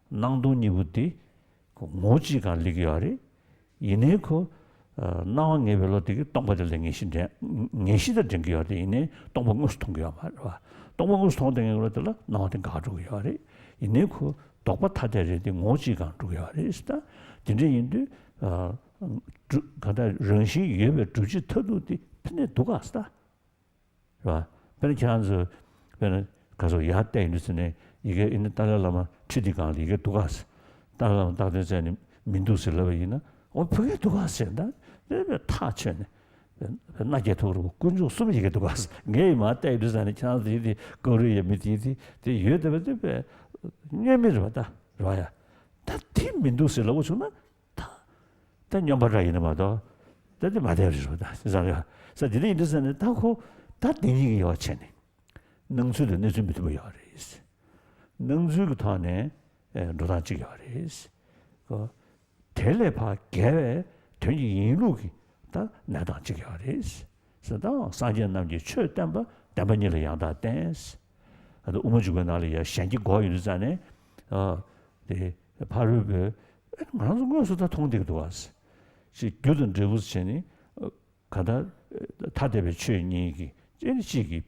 A: 낭도니부디 그 모지가 리기야리 이네코 나왕에 별로되게 동바들 랭이신데 녜시다 정기야리 이네 동방고스 통교야 말와. 동방고스 통되는 거들라 나한테 가지고야리 이네코 독바타데리 모지가 주야리 있다. 진짜 인도 가다 런시 예배 주지 터도디 근데 누가 왔다. 봐. 별이 찬스 별은 가서 야때 있는데 이게 있는 달라라마 치디가 이게 누가 왔어. 달라 다들 민두슬러이나 그게 누가 왔어다. 내가 타쳐네. 나게 도로 군주 숨이 이게 누가 왔어. 게 맞다 있는데 찬스디 거리에 미디디 데 예데베데 녀미르다. 봐야. 다팀 민두슬러고 주나 단 연발라 이놈아도 다들 맞아요다. 그래서 저들이 인도선에 타고 다 되는 게 왔잖아요. 능수도 늦음부터 뭐야리스. 능수가 타네 로다지야리스. 그 텔레파 개에 되니 인루기 다 나다지야리스. 그래서 사전 남지 최단바 담반일을 양다 댄스. 아도 우무주가 나리야 현지 고유잖아요. 네 바로 그 그런 거서 다 통되기도 왔어. 시 교든 저부스니 가다 타대베 취니기 제시기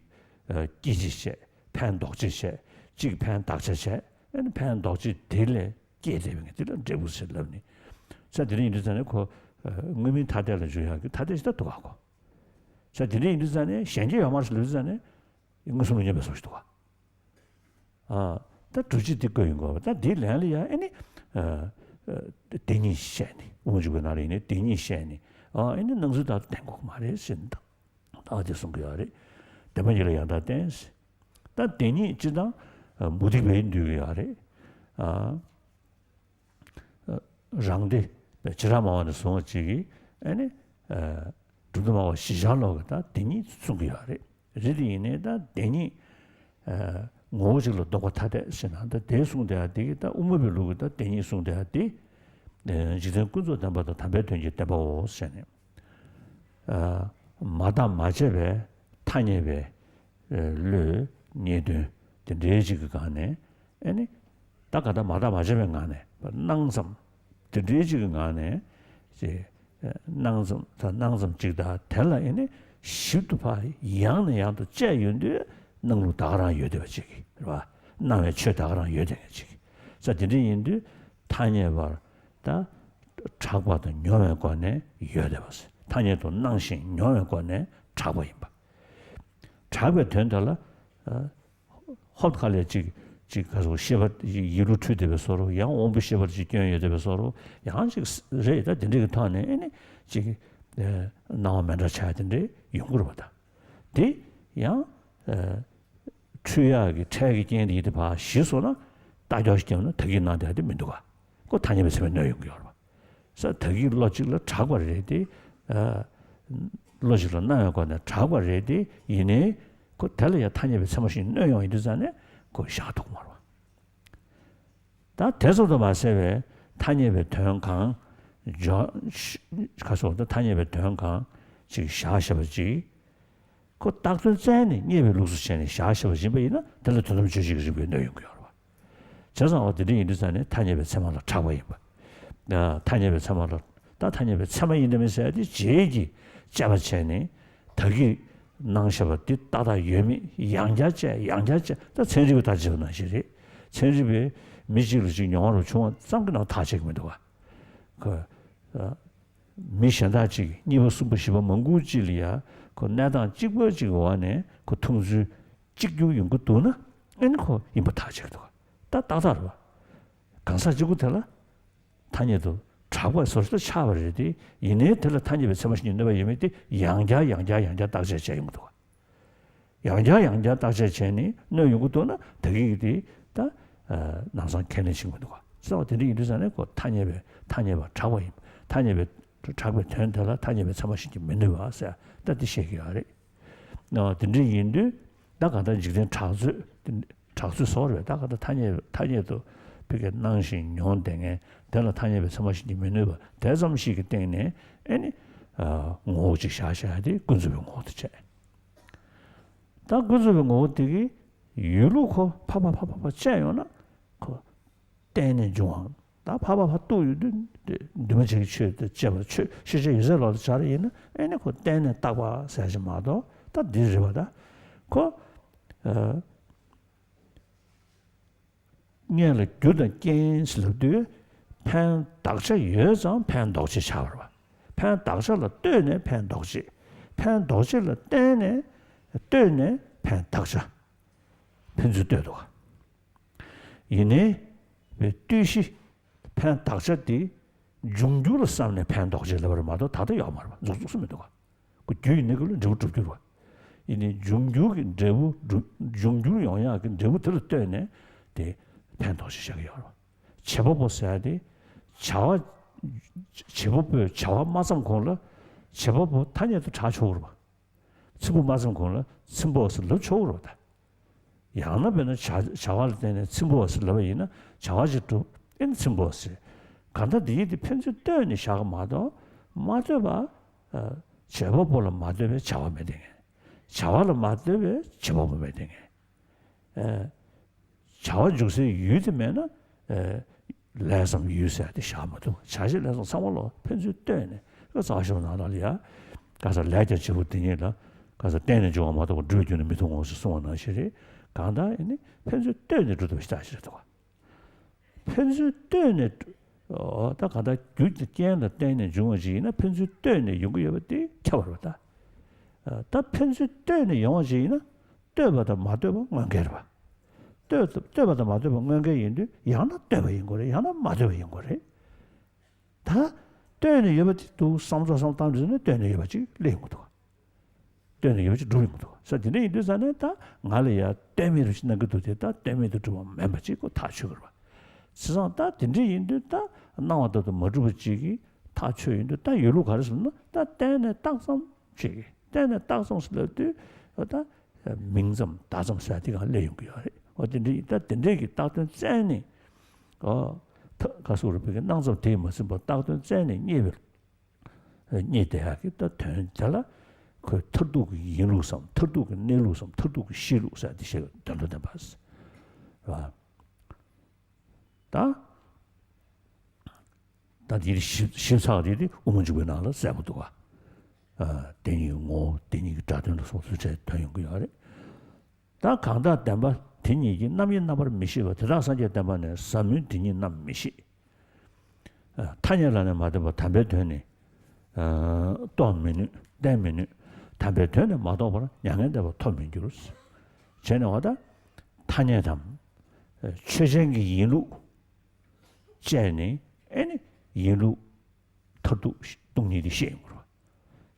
A: 기지세 판독지세 지 판독지세 엔 판독지 딜레 계제병 들은 저부스럽니 자들이 이르잖아요. 그 의미 타대를 줘야 타대시다 또 하고 자들이 이르잖아요. 현재 야마스 이르잖아요. 무슨 문제 벌써도 와. 다 두지 듣고 있는 거. 다 딜레리아 아니 데니시니 우주가 나리네 데니시니 이는 능수다 된거 말했습니다. 어제 송교야리 대만이라 야다 댄스 다 데니 지다 무디베인드야리 장데 지라마와의 송어지기 아니 두두마와 시장로가 데니 송교야리 리디네다 데니 모질로 똑같아대 신한데 대송돼야 되겠다. 우무별로다 데니 송돼야 돼. 네, 지금 꾸조 담바도 담배 된지 때보 세네. 마다 마제베 타니베 르 니드 데지가 가네. 아니 딱하다 마다 마제베 가네. 낭섬 데지가 가네. 이제 낭섬 다 낭섬 찍다 텔라이네 시도파 양의 양도 제윤데 능로 다가라 여되지기. 봐. 남의 최다가라 여되지기. 자, 드리인데 타니에바 다 차과도 녀면관에 여되었어. 타니에도 낭신 녀면관에 차과임바. 차과 된달라 헛갈래지 지 가서 시바 이루 투되베 서로 양 온부 시바 지견 여되베 서로 양식 레다 드리가 타네. 아니 지 나오면서 차야 된대 용구로 받아. 양 추야기 차기 gen리도 봐 시소나 다저시경은 되게 나한테 하도 민도가 그 다니면서 내용 거 봐. 그래서 되게 로직을 작업을 해야 돼. 로직을 나야거나 작업을 해야 돼. 이내 그 달려야 타니에 참으신 내용이 되잖아요. 그 샤도 말아. 다 대소도 마세베 타니에 대형강 저 가서도 타니에 대형강 지 샤샤버지 그 딱들 전에 예배 루스전에 샤샤버지 베이나 달로 좀 주시기 좀 내용 거 봐. 저선 어디에 있는데 타니에 참아서 잡아야 봐. 나 타니에 참아서 다 타니에 참아 있는면서 해야지 제기 잡아채니 덕이 낭셔버디 따다 예미 양자제 다 전지고 다 지어놔 시리 전집에 미지를 지금 영화로 좀 쌍그나 다 책임도 와. 그 미션다지 니버 수부시버 몽구지리아 그 나당 찍어지고 와네 그 통주 찍유 연구도나 엔코 이거 다 책도 다 따다로 강사지고 될라 타니도 차고 소리도 차버리디 이내 들어 타니에 참으신 인도에 예미디 양자 딱제 제임도 양자 딱제 제니 너 연구도나 되게디 다 나선 캐는 친구도 그래서 들이 이르잖아요. 그 타니에 차고 타니에 차고 된다라 타니에 참으신 게 맨날 왔어요. 다시 얘기하래. 딘지 인도 나가다 지금 차수 소리 나가다 타녀도 그게 낭신 용등에 대라 타녀에 서마시니 메뉴 대점시기 때문에 아니 오직 샤샤디 군수병 어떻게 다 군수병 어떻게 유로코 파파파파 짜요나 그 때는 좀 다 파파파 또 누가 저기 쳐도 잡아 실제 유저로 자리에는 아니 그 때는 딱와 사지마도 다 뒤져봐다 녀를 두던 겐슬도 판 daksa yezang pan doji chawarwa. Pan daksa la dene pan doji. Pan doji la dene pan daksa. Penzu dedowa. Yine ve düshi pan daksa di jungju samne pan doji la barmado tada yamarwa. Zuzuksu medowa. Ku gyu ne gulu zuzuksu. Yine jungju devu jungju yonya kin devu 들 dene de pan doji shawarwa. 제법 써야 돼. 자와 제법 자와 마상 공을 제법 타녀도 자초로 봐. 스부 마상 공을 스부어서 넣초로 봐. 양나변은 자와를 때는 스부어서 넣으면 자와지도 인 스부어서. 간다 뒤에 편지 때는 샤가 맞아 봐. 제법을 맞으면 자와면 돼. 자와를 맞으면 제법을 돼. 자와 중에서 유지면은 레섬 유세한테 샤마도 사실 레섬 상월로 편주 때네 그래서 아시면 나달이야 가서 레저 지부더니라 가서 때는 좀 아마도 주주는 미통어서 소원한 시리 간다 이니 편주 때는 주도 시다시도 편주 때는 다 가다 규지 때는 때는 중어지나 편주 때는 연구여버디 쳐버렸다 다 편주 때는 영어지나 때보다 맞대봐 만개봐 때마다 맞아 보는 게 있는데 야나 때버린 거래 야나 맞아 버린 거래 다 때는 여버지 또 삼조삼 당주는 때는 여버지 레고도 때는 여버지 루고도 사진에 이들산에 다 말이야 때미를 신는 것도 됐다 때미도 좀 멤버지고 다 죽을 봐 세상 다 딘지 인도 다 나와도 머주지기 다 쳐인도 다 여로 가르스는 다 때는 땅성 지기 때는 땅성스를 다 민점 다점 사티가 내용이야 어딘지 이따 된대기 따던 짠이 가서 우리 낭서 대모스 뭐 따던 짠이 니베 니대하기 또 된잖아 그 터두고 인루섬 터두고 내루섬 터두고 시루사 디셔 달로다 봤어 다들 심사들이 우문주에 나를 세부도가 대니 뭐 대니 자전도 소수제 다용구야래 다 강다 담바 디니기 남이 남을 미시고 대다산제 때문에 삼윤 디니 남 미시 타녀라는 말도 뭐 담배 되네 또면은 대면은 담배 되는 말도 뭐 양한데 뭐 토민주스 제너다 타녀담 최생기 인루 제니 애니 인루 터두 동리의 시행으로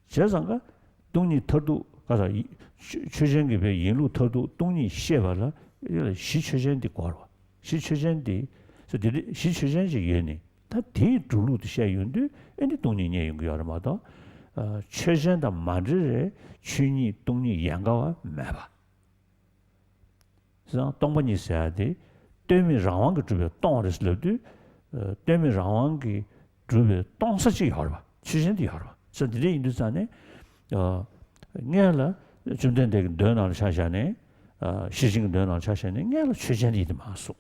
A: 제상가 동리 터두 가서 최생기 배 인루 터두 동리 시에발라 시추전디 과로 시추전디 그래서 시추전지 얘네 다 대주로도 시행인데 애니 동리에 연구하마다 최전다 만지에 춘이 동리 양가와 매봐 그래서 동반이 있어야 돼 때문에 상황 주변 동어스러도 때문에 상황이 주변 동서지 하라 추전디 하라 그래서 이 인도산에 내가 좀 된데 너는 샤샤네 시징 너는 샤샤네 내가 추전이도 마소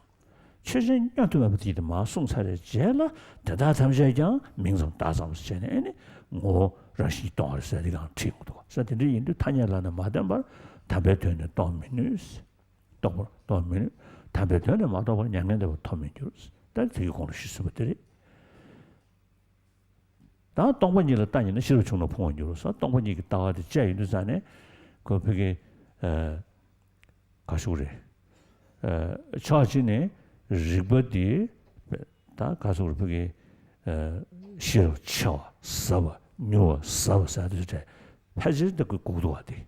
A: 추전 야도마부터 마송 사례 제라 대다 담자장 민성 다sam스제네 뭐 라시 동어스리가 친구도 그래서 이 인도 타냐라는 마담바 담배되는 도미누스 도미누 담배되는 마담바 양년도 도미누스 다 되게 공식스부터리 다 동반이를 따니는 실효충의 풍원으로서 동반이 따와도 제인도산에 그 벽에 가수래 처진에 리버디 다 가수를 벽에 실쳐 서버 뉴 서버사도 제 패지도 그 구도가 돼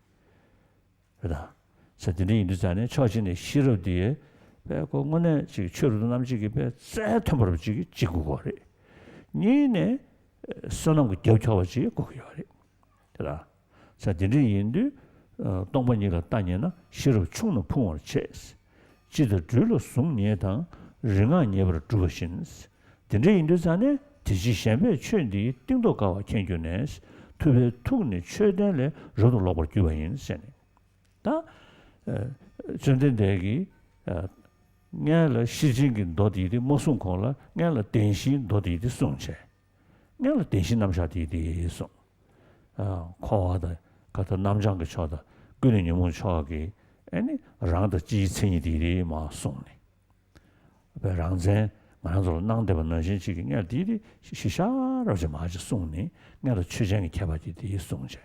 A: 그러다 서진이 인도산에 처진에 실어디에 배고 뭐네 지금 추르도 남지기 배 세트버지기 지구거래 니네 선한 거 겹쳐지 거기요. 그라. 자, 진리 인도 동반이가 따니나 시로 충는 풍을 체스 지도 줄로 송니에당 링아 예버 주신스 된제 인도산에 지시셴베 최디 띵도가와 견주네스 투베 투니 최대를 저도 로버 주인스네 다 전된대기 냐라 시진긴 도디디 모송콜라 냐라 댄신 도디디 송체 냐라 댄신 남샤디디 송 코와다 가서 남장게 쳐다 그는 뭐 쳐기 아니 랑의 지층이들이 막 송네 베랑제 만으로 낭대는 신식이 냐 디디 시샤라지 마지 송네 냐도 추정이 개발디디 송제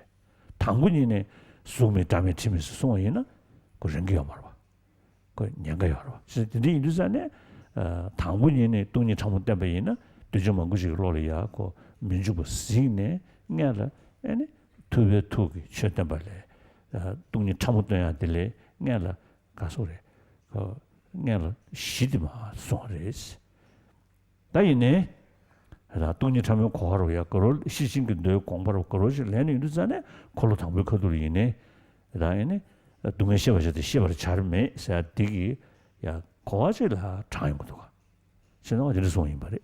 A: 당군이네 수미 담에 팀에서 송이나 그 랭게요 말봐 그 년가요 말봐 진짜 인도산에 당군이네 돈이 잘못 때문에나 되지만 그지 로리야 그 민주부 시네 냐라 아니 투베 투기 쳇담발레 돈이 잘못돼야 될래 냐라 가소래 그 냐라 시디마 소레스 다이네 라 돈이 참여 고하로야 그걸 시신그 너 공부로 그러지 레니 인도산에 콜로 당불 거들이네 다이네 동해 시버저도 시버를 잘매 사디기 야 고아질라 차임도가 저는 어디를 소인 말이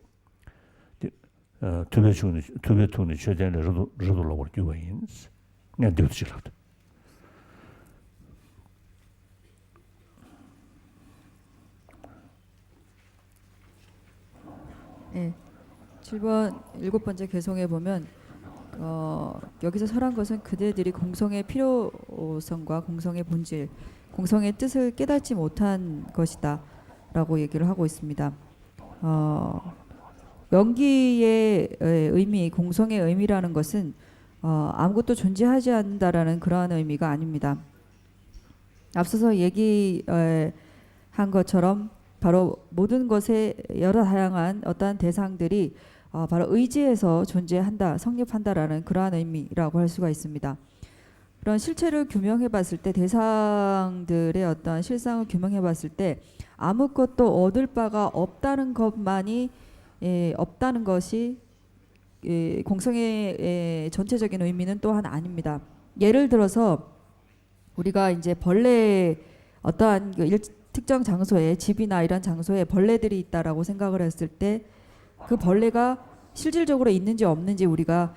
A: 투베 투니 최대한 저도 로버 교인스 내가 되었지라도
B: 네. 7번 7번째 개송에 보면 여기서 설한 것은 그대들이 공성의 필요성과 공성의 본질, 공성의 뜻을 깨닫지 못한 것이다 라고 얘기를 하고 있습니다. 연기의 의미, 공성의 의미라는 것은 아무것도 존재하지 않는다라는 그러한 의미가 아닙니다. 앞서서 얘기한 것처럼 바로 모든 것의 여러 다양한 어떠한 대상들이 바로 의지에서 존재한다, 성립한다라는 그러한 의미라고 할 수가 있습니다. 그런 실체를 규명해 봤을 때 대상들의 어떤 실상을 규명해 봤을 때 아무것도 얻을 바가 없다는 것만이 없다는 것이 공성의 전체적인 의미는 또한 아닙니다. 예를 들어서 우리가 이제 벌레 어떠한 특정 장소에 집이나 이런 장소에 벌레들이 있다라고 생각을 했을 때 그 벌레가 실질적으로 있는지 없는지 우리가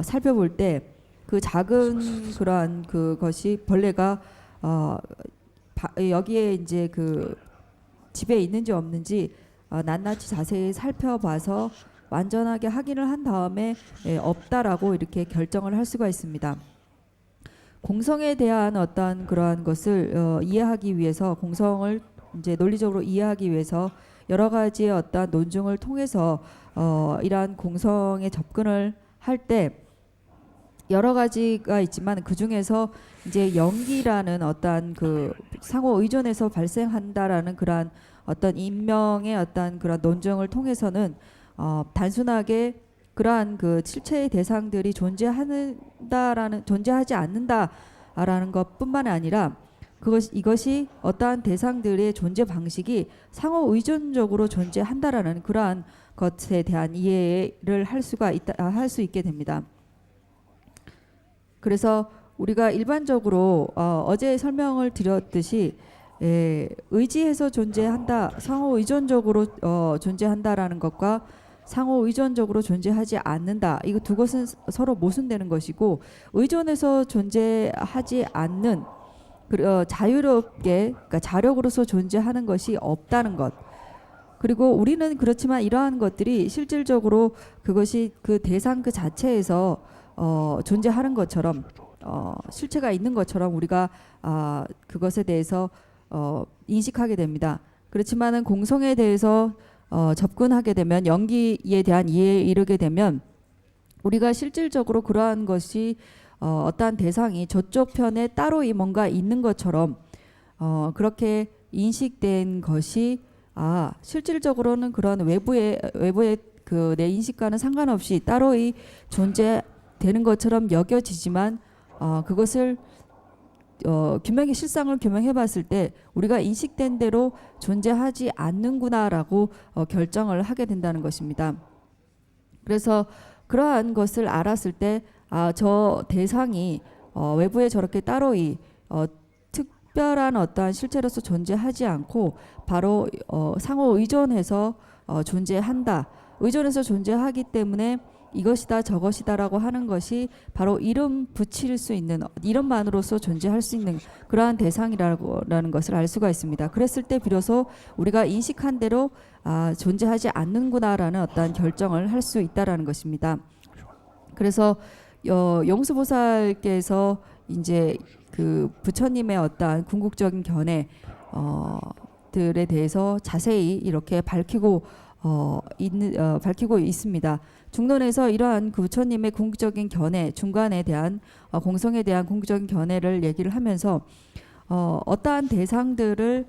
B: 살펴볼 때 그 작은 그러한 그것이 벌레가 여기에 이제 그 집에 있는지 없는지 낱낱이 자세히 살펴봐서 완전하게 확인을 한 다음에 없다라고 이렇게 결정을 할 수가 있습니다. 공성에 대한 어떤 그러한 것을 이해하기 위해서 공성을 이제 논리적으로 이해하기 위해서 여러 가지의 어떤 논증을 통해서 이러한 공성에 접근을 할 때 여러 가지가 있지만 그 중에서 이제 연기라는 어떤 그 상호 의존에서 발생한다라는 그러한 어떤 인명의 어떤 그런 논증을 통해서는 단순하게 그러한 그 실체의 대상들이 존재하지 않는다라는 것뿐만 아니라 이것이 어떠한 대상들의 존재 방식이 상호 의존적으로 존재한다라는 그러한 것에 대한 이해를 할 수 있게 됩니다. 그래서 우리가 일반적으로 어제 설명을 드렸듯이 의지해서 존재한다, 상호 의존적으로 존재한다라는 것과 상호 의존적으로 존재하지 않는다. 이거 두 것은 서로 모순되는 것이고 의존해서 존재하지 않는 자유롭게 그러니까 자력으로서 존재하는 것이 없다는 것. 그리고 우리는 그렇지만 이러한 것들이 실질적으로 그것이 그 대상 그 자체에서 존재하는 것처럼 실체가 있는 것처럼 우리가 그것에 대해서 인식하게 됩니다. 그렇지만은 공성에 대해서 접근하게 되면 연기에 대한 이해에 이르게 되면 우리가 실질적으로 그러한 것이 어떠한 대상이 저쪽 편에 따로 뭔가 있는 것처럼 그렇게 인식된 것이 실질적으로는 그런 외부의 그 내 인식과는 상관없이 따로이 존재되는 것처럼 여겨지지만 그것을 규명의 실상을 규명해 봤을 때 우리가 인식된 대로 존재하지 않는구나라고 결정을 하게 된다는 것입니다. 그래서 그러한 것을 알았을 때 저 대상이 외부에 저렇게 따로 특별한 어떠한 실체로서 존재하지 않고 바로 상호 의존해서 존재한다. 의존해서 존재하기 때문에 이것이다 저것이다라고 하는 것이 바로 이름 붙일 수 있는 이름만으로서 존재할 수 있는 그러한 대상이라는 것을 알 수가 있습니다. 그랬을 때 비로소 우리가 인식한 대로 존재하지 않는구나라는 어떠한 결정을 할 수 있다라는 것입니다. 그래서 용수보살께서 이제 그 부처님의 어떠한 궁극적인 견해 들에 대해서 자세히 이렇게 밝히고 있습니다. 중론에서 이러한 그 부처님의 궁극적인 견해, 중관에 대한 공성에 대한 궁극적인 견해를 얘기를 하면서 어떠한 대상들을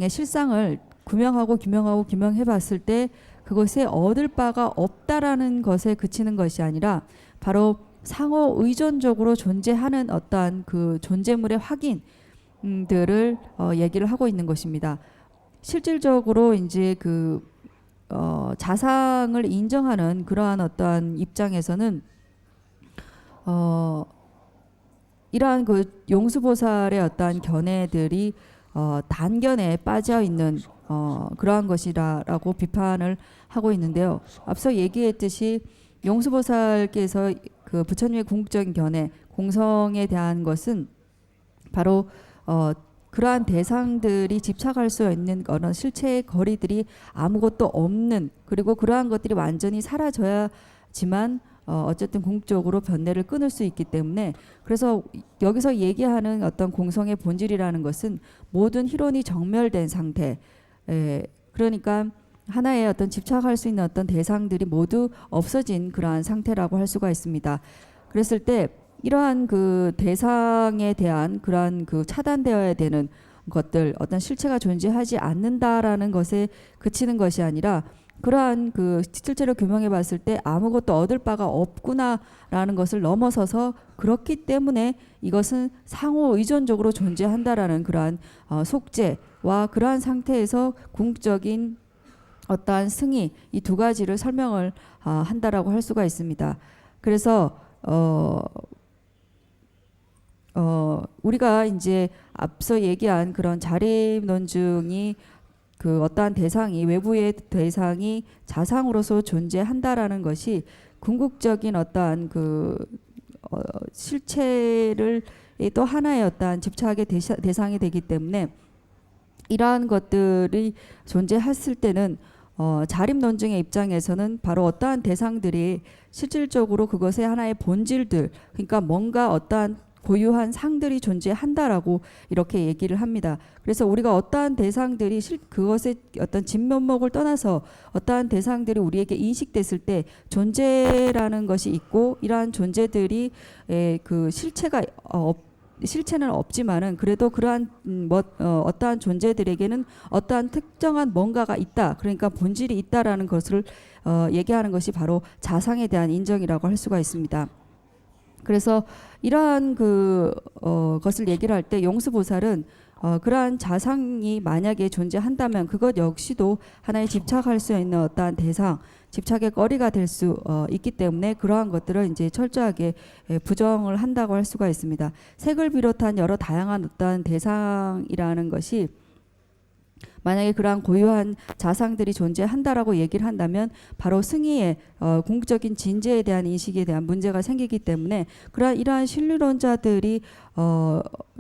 B: 실상을 규명해봤을 때 그것에 얻을 바가 없다라는 것에 그치는 것이 아니라 바로 상호 의존적으로 존재하는 어떠한 그 존재물의 확인들을 얘기를 하고 있는 것입니다. 실질적으로 이제 자상을 인정하는 그러한 어떠한 입장에서는 이러한 그 용수보살의 어떠한 견해들이 단견에 빠져 있는 그러한 것이라고 비판을 하고 있는데요. 앞서 얘기했듯이 용수보살께서 그 부처님의 궁극적인 견해, 공성에 대한 것은 바로 그러한 대상들이 집착할 수 있는 그런 실체의 거리들이 아무것도 없는, 그리고 그러한 것들이 완전히 사라져야지만 어쨌든 궁극적으로 변례를 끊을 수 있기 때문에, 그래서 여기서 얘기하는 어떤 공성의 본질이라는 것은 모든 희론이 정멸된 상태, 그러니까 하나의 어떤 집착할 수 있는 어떤 대상들이 모두 없어진 그러한 상태라고 할 수가 있습니다. 그랬을 때 이러한 그 대상에 대한 그러한 그 차단되어야 되는 것들, 어떤 실체가 존재하지 않는다라는 것에 그치는 것이 아니라 그러한 그 실체를 규명해 봤을 때 아무것도 얻을 바가 없구나라는 것을 넘어서서 그렇기 때문에 이것은 상호 의존적으로 존재한다라는 그러한 속죄와 그러한 상태에서 궁극적인 어떠한 승의, 이 두 가지를 설명을 한다라고 할 수가 있습니다. 그래서 우리가 이제 앞서 얘기한 그런 자립논증이 그 어떠한 대상이, 외부의 대상이 자상으로서 존재한다라는 것이 궁극적인 어떠한 그 실체를 또 하나의 어떠한 집착의 대상이 되기 때문에 이러한 것들이 존재했을 때는 자립논증의 입장에서는 바로 어떠한 대상들이 실질적으로 그것의 하나의 본질들, 그러니까 뭔가 어떠한 고유한 상들이 존재한다라고 이렇게 얘기를 합니다. 그래서 우리가 어떠한 대상들이 그것의 어떤 진면목을 떠나서 어떠한 대상들이 우리에게 인식됐을 때 존재라는 것이 있고, 이러한 존재들이 그 실체는 없지만은 그래도 그러한 어떠한 존재들에게는 어떠한 특정한 뭔가가 있다, 그러니까 본질이 있다라는 것을 얘기하는 것이 바로 자상에 대한 인정이라고 할 수가 있습니다. 그래서 이러한 것을 얘기를 할 때 용수보살은 그러한 자상이 만약에 존재한다면 그것 역시도 하나의 집착할 수 있는 어떠한 대상, 집착의 거리가 될 수 있기 때문에 그러한 것들을 이제 철저하게 부정을 한다고 할 수가 있습니다. 색을 비롯한 여러 다양한 어떠한 대상이라는 것이 만약에 그러한 고유한 자상들이 존재한다라고 얘기를 한다면 바로 승의의 궁극적인 진재에 대한 인식에 대한 문제가 생기기 때문에 이러한 신류론자들이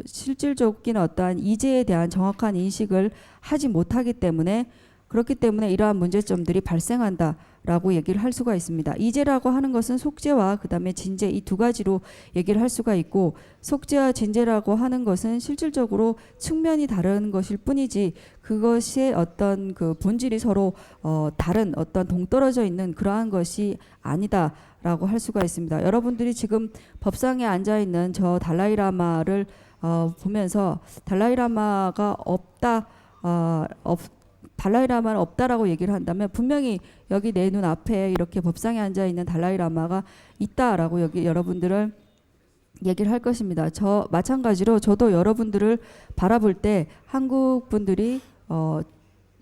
B: 실질적인 어떠한 이제에 대한 정확한 인식을 하지 못하기 때문에, 그렇기 때문에 이러한 문제점들이 발생한다라고 얘기를 할 수가 있습니다. 이제라고 하는 것은 속죄와 그 다음에 진제, 이 두 가지로 얘기를 할 수가 있고, 속죄와 진제라고 하는 것은 실질적으로 측면이 다른 것일 뿐이지 그것의 어떤 그 본질이 서로 다른 어떤 동떨어져 있는 그러한 것이 아니다라고 할 수가 있습니다. 여러분들이 지금 법상에 앉아 있는 저 달라이라마를 보면서 달라이라마가 달라이라마는 없다라고 얘기를 한다면 분명히 여기 내 눈 앞에 이렇게 법상에 앉아 있는 달라이라마가 있다라고 여러분들을 얘기를 할 것입니다. 마찬가지로 저도 여러분들을 바라볼 때 한국 분들이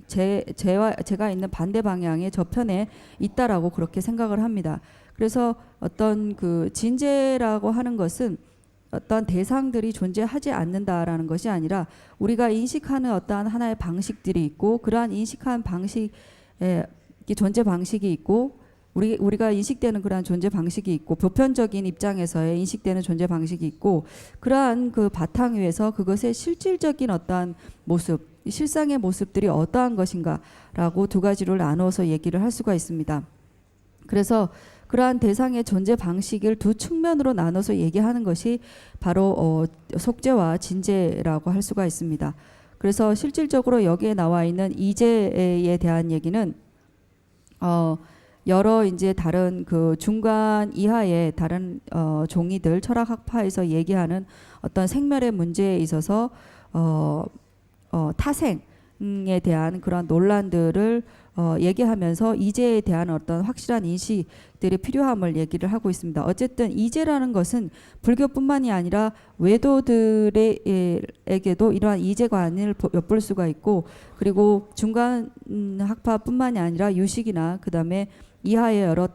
B: 제가 있는 반대 방향의 저편에 있다라고 그렇게 생각을 합니다. 그래서 어떤 그 진제라고 하는 것은 어떤 대상들이 존재하지 않는다라는 것이 아니라 우리가 인식하는 어떠한 하나의 방식들이 있고 그러한 인식한 방식의 존재 방식이 있고 우리가 인식되는 그러한 존재 방식이 있고 보편적인 입장에서의 인식되는 존재 방식이 있고 그러한 그 바탕 위에서 그것의 실질적인 어떠한 모습, 실상의 모습들이 어떠한 것인가라고 두 가지로 나누어서 얘기를 할 수가 있습니다. 그래서 그러한 대상의 존재 방식을 두 측면으로 나눠서 얘기하는 것이 바로 속죄와 진죄라고 할 수가 있습니다. 그래서 실질적으로 여기에 나와 있는 이죄에 대한 얘기는 여러 이제 다른 그 중간 이하의 다른 종이들 철학 학파에서 얘기하는 어떤 생멸의 문제에 있어서 타생에 대한 그런 논란들을 얘기하면서 이제에 대한 어떤 확실한 인식들이 필요함을 얘기를 하고 있습니다. 어쨌든 이제라는 것은 불교뿐만이 아니라 외도들에게도 이러한 이제관을 엿볼 수가 있고 그리고 중간 학파뿐만이 아니라 유식이나 그 다음에 이하의 여러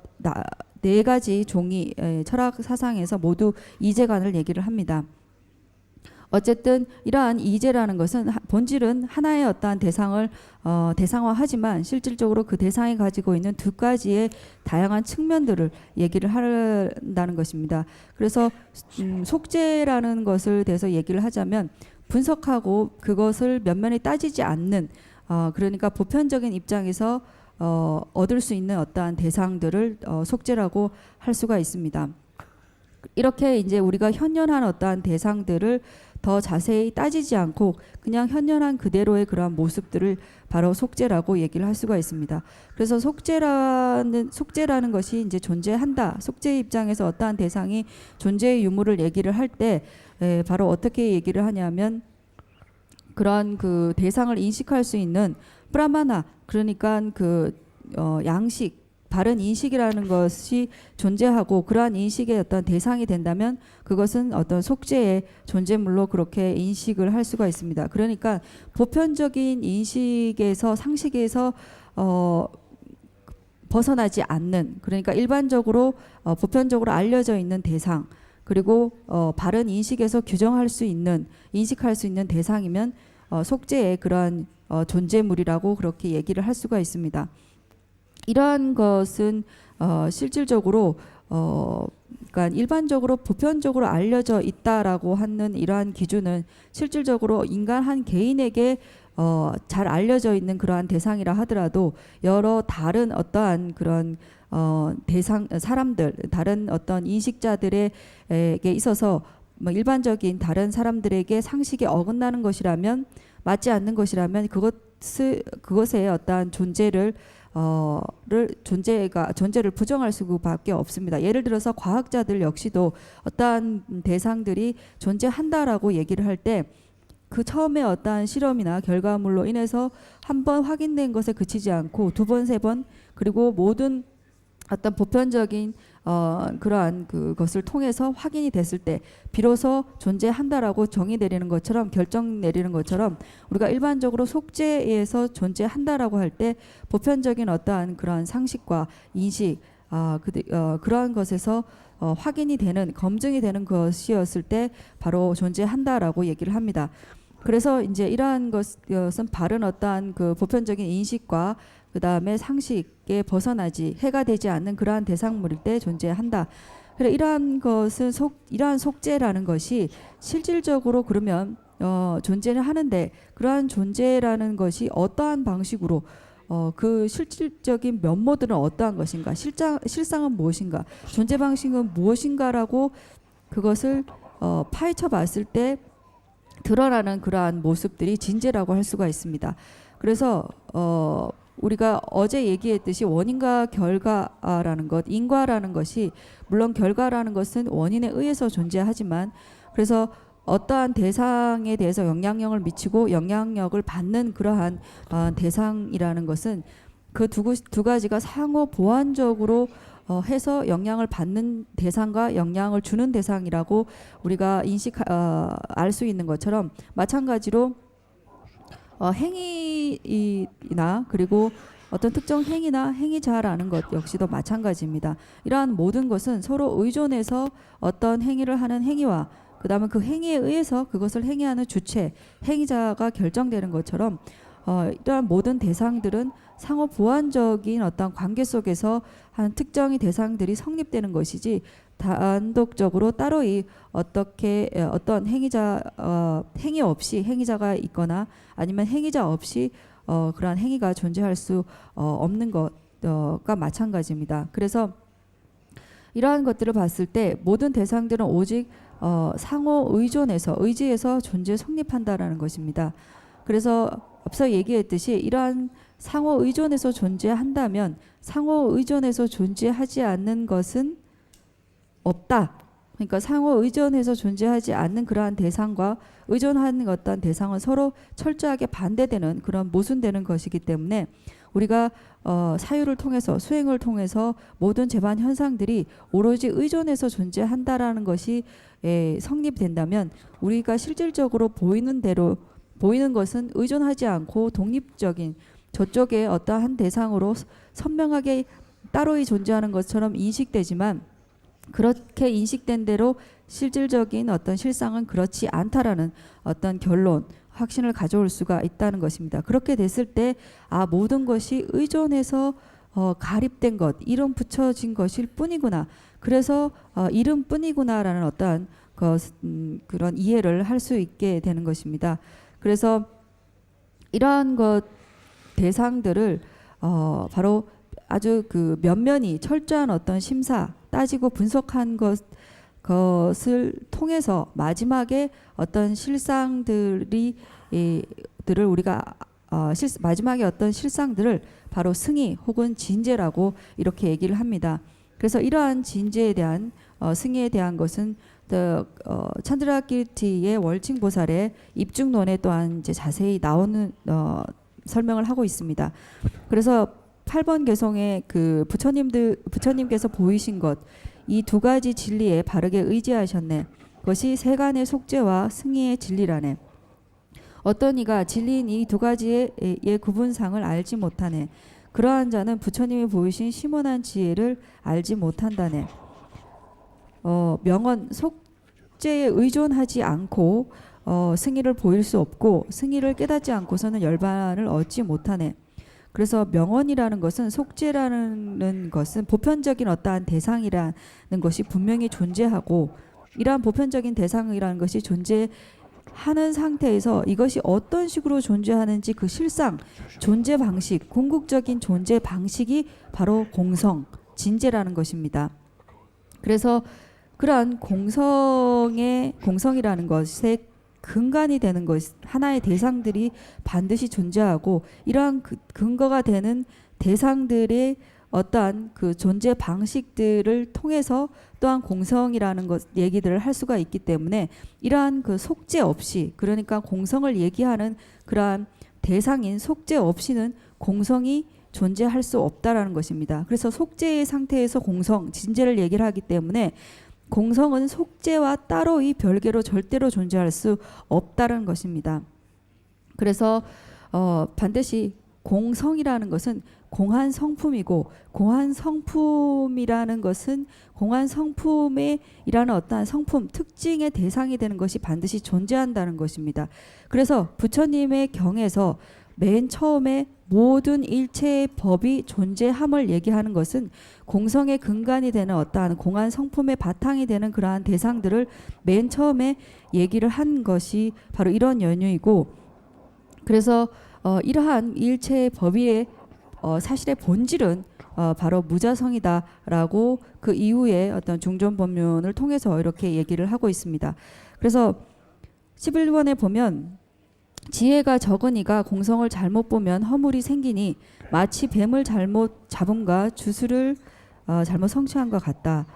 B: 네 가지 종이 철학 사상에서 모두 이제관을 얘기를 합니다. 어쨌든 이러한 이제라는 것은 본질은 하나의 어떠한 대상을 대상화하지만 실질적으로 그 대상이 가지고 있는 두 가지의 다양한 측면들을 얘기를 한다는 것입니다. 그래서 속죄라는 것을 대해서 얘기를 하자면 분석하고 그것을 면면히 따지지 않는 그러니까 보편적인 입장에서 얻을 수 있는 어떠한 대상들을 속죄라고 할 수가 있습니다. 이렇게 이제 우리가 현존한 어떠한 대상들을 더 자세히 따지지 않고 그냥 현존한 그대로의 그러한 모습들을 바로 속죄라고 얘기를 할 수가 있습니다. 그래서 속죄라는 것이 이제 존재한다. 속죄의 입장에서 어떠한 대상이 존재의 유무를 얘기를 할 때 바로 어떻게 얘기를 하냐면 그러한 그 대상을 인식할 수 있는 프라마나 그러니까 그 양식 바른 인식이라는 것이 존재하고 그러한 인식의 어떤 대상이 된다면 그것은 어떤 속죄의 존재물로 그렇게 인식을 할 수가 있습니다. 그러니까 보편적인 인식에서 상식에서 벗어나지 않는 그러니까 일반적으로 보편적으로 알려져 있는 대상 그리고 바른 인식에서 규정할 수 있는 인식할 수 있는 대상이면 속죄의 그러한 존재물이라고 그렇게 얘기를 할 수가 있습니다. 이러한 것은 실질적으로 그러니까 일반적으로 보편적으로 알려져 있다라고 하는 이러한 기준은 실질적으로 인간 한 개인에게 잘 알려져 있는 그러한 대상이라 하더라도 여러 다른 어떠한 그런 대상 사람들 다른 어떤 인식자들에게 있어서 뭐 일반적인 다른 사람들에게 상식에 어긋나는 것이라면 맞지 않는 것이라면 그것의 어떠한 존재를 존재를 부정할 수밖에 없습니다. 예를 들어서 과학자들 역시도 어떠한 대상들이 존재한다라고 얘기를 할 때 그 처음에 어떠한 실험이나 결과물로 인해서 한 번 확인된 것에 그치지 않고 두 번, 세 번 그리고 모든 어떤 보편적인 그러한 그것을 통해서 확인이 됐을 때 비로소 존재한다라고 정의 내리는 것처럼 결정 내리는 것처럼 우리가 일반적으로 속죄에서 존재한다라고 할 때 보편적인 어떠한 그러한 상식과 인식 그러한 것에서 확인이 되는 검증이 되는 것이었을 때 바로 존재한다라고 얘기를 합니다. 그래서 이제 이러한 것은 바른 어떠한 그 보편적인 인식과 그 다음에 상식에 벗어나지 해가 되지 않는 그러한 대상물일 때 존재한다. 그래 이러한 것은 이러한 속죄라는 것이 실질적으로 그러면 존재를 하는데 그러한 존재라는 것이 어떠한 방식으로 그 실질적인 면모들은 어떠한 것인가 실상은 무엇인가 존재 방식은 무엇인가라고 그것을 파헤쳐 봤을 때 드러나는 그러한 모습들이 진죄라고 할 수가 있습니다. 그래서 우리가 어제 얘기했듯이 원인과 결과라는 것, 인과라는 것이 물론 결과라는 것은 원인에 의해서 존재하지만 그래서 어떠한 대상에 대해서 영향력을 미치고 영향력을 받는 그러한 대상이라는 것은 그 두 가지가 상호 보완적으로 해서 영향을 받는 대상과 영향을 주는 대상이라고 우리가 알 수 있는 것처럼 마찬가지로 행위나 그리고 어떤 특정 행위나 행위자라는 것 역시도 마찬가지입니다. 이러한 모든 것은 서로 의존해서 어떤 행위를 하는 행위와 그다음에 그 행위에 의해서 그것을 행위하는 주체, 행위자가 결정되는 것처럼 이러한 모든 대상들은 상호 보완적인 어떤 관계 속에서 한 특정의 대상들이 성립되는 것이지 단독적으로 따로 어떻게 어떤 행위 없이 행위자가 있거나 아니면 행위자 없이 그러한 행위가 존재할 수 없는 것과 마찬가지입니다. 그래서 이러한 것들을 봤을 때 모든 대상들은 오직 상호 의지에서 존재 성립한다라는 것입니다. 그래서 앞서 얘기했듯이 이러한 상호 의존에서 존재한다면 상호 의존에서 존재하지 않는 것은 없다. 그러니까 상호 의존해서 존재하지 않는 그러한 대상과 의존하는 어떤 대상은 서로 철저하게 반대되는 그런 모순되는 것이기 때문에 우리가 사유를 통해서 수행을 통해서 모든 재반 현상들이 오로지 의존해서 존재한다라는 것이 성립된다면 우리가 실질적으로 보이는 대로 보이는 것은 의존하지 않고 독립적인 저쪽에 어떠한 대상으로 선명하게 따로이 존재하는 것처럼 인식되지만 그렇게 인식된 대로 실질적인 어떤 실상은 그렇지 않다라는 어떤 결론, 확신을 가져올 수가 있다는 것입니다. 그렇게 됐을 때 모든 것이 의존해서 가립된 것, 이름 붙여진 것일 뿐이구나. 그래서 이름뿐이구나라는 어떠한 그런 이해를 할 수 있게 되는 것입니다. 그래서 이러한 대상들을 바로 아주 그 면면히 철저한 어떤 심사, 따지고 분석한 것을 통해서 마지막에 어떤 실상들을 우리가 마지막에 어떤 실상들을 바로 승의 혹은 진제라고 이렇게 얘기를 합니다. 그래서 이러한 진제에 대한 승의에 대한 것은 찬드라키르티의 월칭보살의 입중론에 또한 이제 자세히 나오는 설명을 하고 있습니다. 그래서 8번 개성에 그 부처님께서 보이신 것, 이 두 가지 진리에 바르게 의지하셨네. 그것이 세간의 속죄와 승의의 진리라네. 어떤 이가 진리인 이 두 가지의 구분상을 알지 못하네. 그러한 자는 부처님이 보이신 심원한 지혜를 알지 못한다네. 명언 속죄에 의존하지 않고 승의를 보일 수 없고 승의를 깨닫지 않고서는 열반을 얻지 못하네. 그래서 명언이라는 것은 속죄라는 것은 보편적인 어떠한 대상이라는 것이 분명히 존재하고 이러한 보편적인 대상이라는 것이 존재하는 상태에서 이것이 어떤 식으로 존재하는지 그 실상, 존재 방식, 궁극적인 존재 방식이 바로 공성, 진제라는 것입니다. 그래서 그러한 공성이라는 것의 근간이 되는 것, 하나의 대상들이 반드시 존재하고 이러한 근거가 되는 대상들의 어떠한 그 존재 방식들을 통해서 또한 공성이라는 것 얘기들을 할 수가 있기 때문에 이러한 그 속죄 없이, 그러니까 공성을 얘기하는 그러한 대상인 속죄 없이는 공성이 존재할 수 없다라는 것입니다. 그래서 속죄의 상태에서 공성, 진제를 얘기를 하기 때문에 공성은 속죄와 따로 별개로 절대로 존재할 수 없다는 것입니다. 그래서 반드시 공성이라는 것은 공한 성품이고 공한 성품이라는 것은 공한 성품이라는 어떠한 성품, 특징의 대상이 되는 것이 반드시 존재한다는 것입니다. 그래서 부처님의 경에서 맨 처음에 모든 일체의 법이 존재함을 얘기하는 것은 공성의 근간이 되는 어떠한 공한 성품의 바탕이 되는 그러한 대상들을 맨 처음에 얘기를 한 것이 바로 이런 연유이고, 그래서 이러한 일체의 법의 사실의 본질은 바로 무자성이다라고 그 이후에 어떤 중전법륜을 통해서 이렇게 얘기를 하고 있습니다. 그래서 11번에 보면 지혜가 적은 이가 공성을 잘못 보면 허물이 생기니 마치 뱀을 잘못 잡음과 주술을 잘못 성취한 것 같다.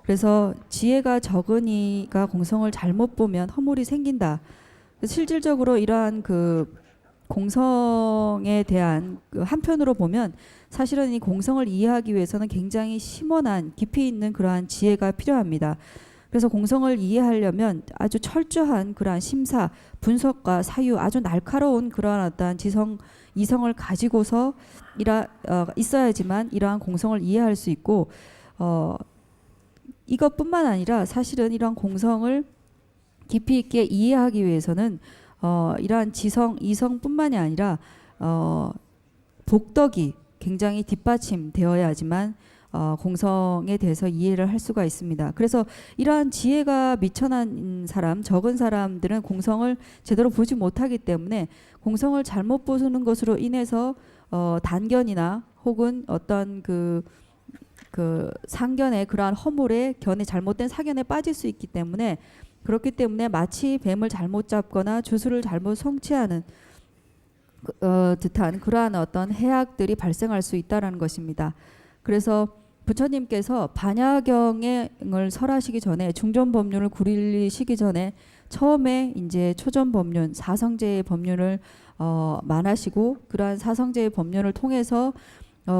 B: 그래서 지혜가 적은 이가 공성을 잘못 보면 허물이 생긴다. 실질적으로 이러한 그 공성에 대한 한편으로 보면 사실은 이 공성을 이해하기 위해서는 굉장히 심원한 깊이 있는 그러한 지혜가 필요합니다. 그래서 공성을 이해하려면 아주 철저한 그러한 심사, 분석과 사유, 아주 날카로운 그러한 어떠한 이성을 가지고서 있어야지만 이러한 공성을 이해할 수 있고, 이것뿐만 아니라 사실은 이러한 공성을 깊이 있게 이해하기 위해서는 이러한 지성, 이성뿐만이 아니라 복덕이 굉장히 뒷받침되어야지만 공성에 대해서 이해를 할 수가 있습니다. 그래서 이러한 지혜가 미천한 사람, 적은 사람들은 공성을 제대로 보지 못하기 때문에 공성을 잘못 보는 것으로 인해서 단견이나 혹은 어떤 그 상견의 그러한 허물에 견해 잘못된 사견에 빠질 수 있기 때문에 그렇기 때문에 마치 뱀을 잘못 잡거나 주술을 잘못 성취하는 듯한 그러한 어떤 해악들이 발생할 수 있다라는 것입니다. 그래서 부처님께서 반야경을 설하시기 전에 중전법륜을 구리시기 전에 처음에 이제 초전법륜 사성제의 법륜을 만하시고 그러한 사성제의 법륜을 통해서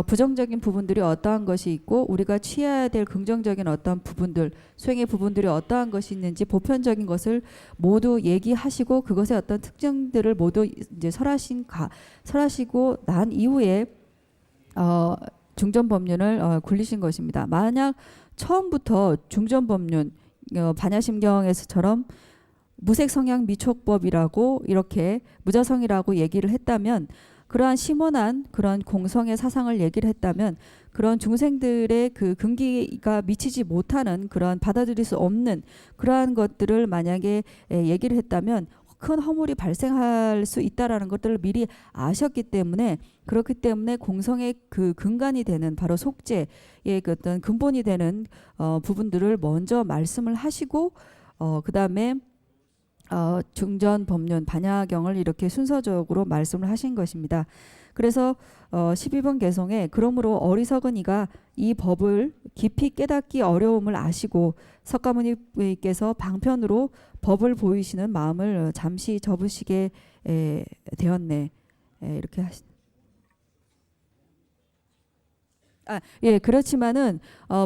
B: 부정적인 부분들이 어떠한 것이 있고 우리가 취해야 될 긍정적인 어떠한 부분들, 수행의 부분들이 어떠한 것이 있는지 보편적인 것을 모두 얘기하시고 그것의 어떤 특징들을 모두 이제 설하시고 난 이후에 중전법륜을 굴리신 것입니다. 만약 처음부터 중전법륜 반야심경에서처럼 무색성향 미촉법이라고 이렇게 무자성이라고 얘기를 했다면 그러한 심원한 그런 공성의 사상을 얘기를 했다면 그런 중생들의 그 근기가 미치지 못하는 그런 받아들일 수 없는 그러한 것들을 만약에 얘기를 했다면 큰 허물이 발생할 수 있다라는 것들을 미리 아셨기 때문에 그렇기 때문에 공성의 그 근간이 되는 바로 속죄의 그 어떤 근본이 되는 부분들을 먼저 말씀을 하시고 그 다음에 중전 법륜 반야경을 이렇게 순서적으로 말씀을 하신 것입니다. 그래서 12번 개송에 그러므로 어리석은 이가 이 법을 깊이 깨닫기 어려움을 아시고 석가모니께서 방편으로 법을 보이시는 마음을 잠시 접으시게 되었네. 이렇게 예, 그렇지만은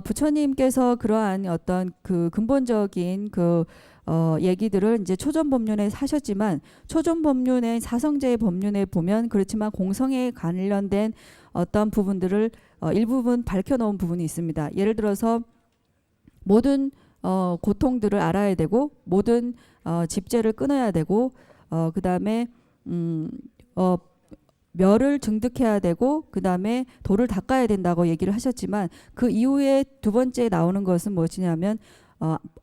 B: 부처님께서 그러한 어떤 그 근본적인 그 얘기들을 이제 초전법륜에 하셨지만 초전법륜의 사성제의 법륜에 보면 그렇지만 공성에 관련된 어떤 부분들을 일부분 밝혀놓은 부분이 있습니다. 예를 들어서 모든 고통들을 알아야 되고 모든 집죄를 끊어야 되고 그 다음에 멸을 증득해야 되고 그 다음에 돌을 닦아야 된다고 얘기를 하셨지만 그 이후에 두 번째 나오는 것은 무엇이냐면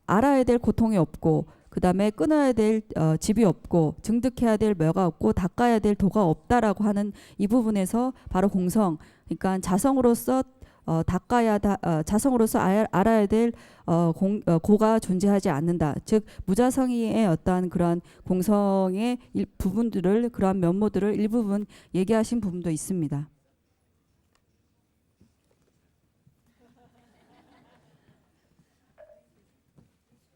B: 알아야 될 고통이 없고 그 다음에 끊어야 될 집이 없고 증득해야 될 묘가 없고 닦아야 될 도가 없다라고 하는 이 부분에서 바로 공성, 그러니까 자성으로서 자성으로서 알아야 될 고가 존재하지 않는다. 즉 무자성이의 어떠한 그러한 공성의 부분들을 그러한 면모들을 일부분 얘기하신 부분도 있습니다.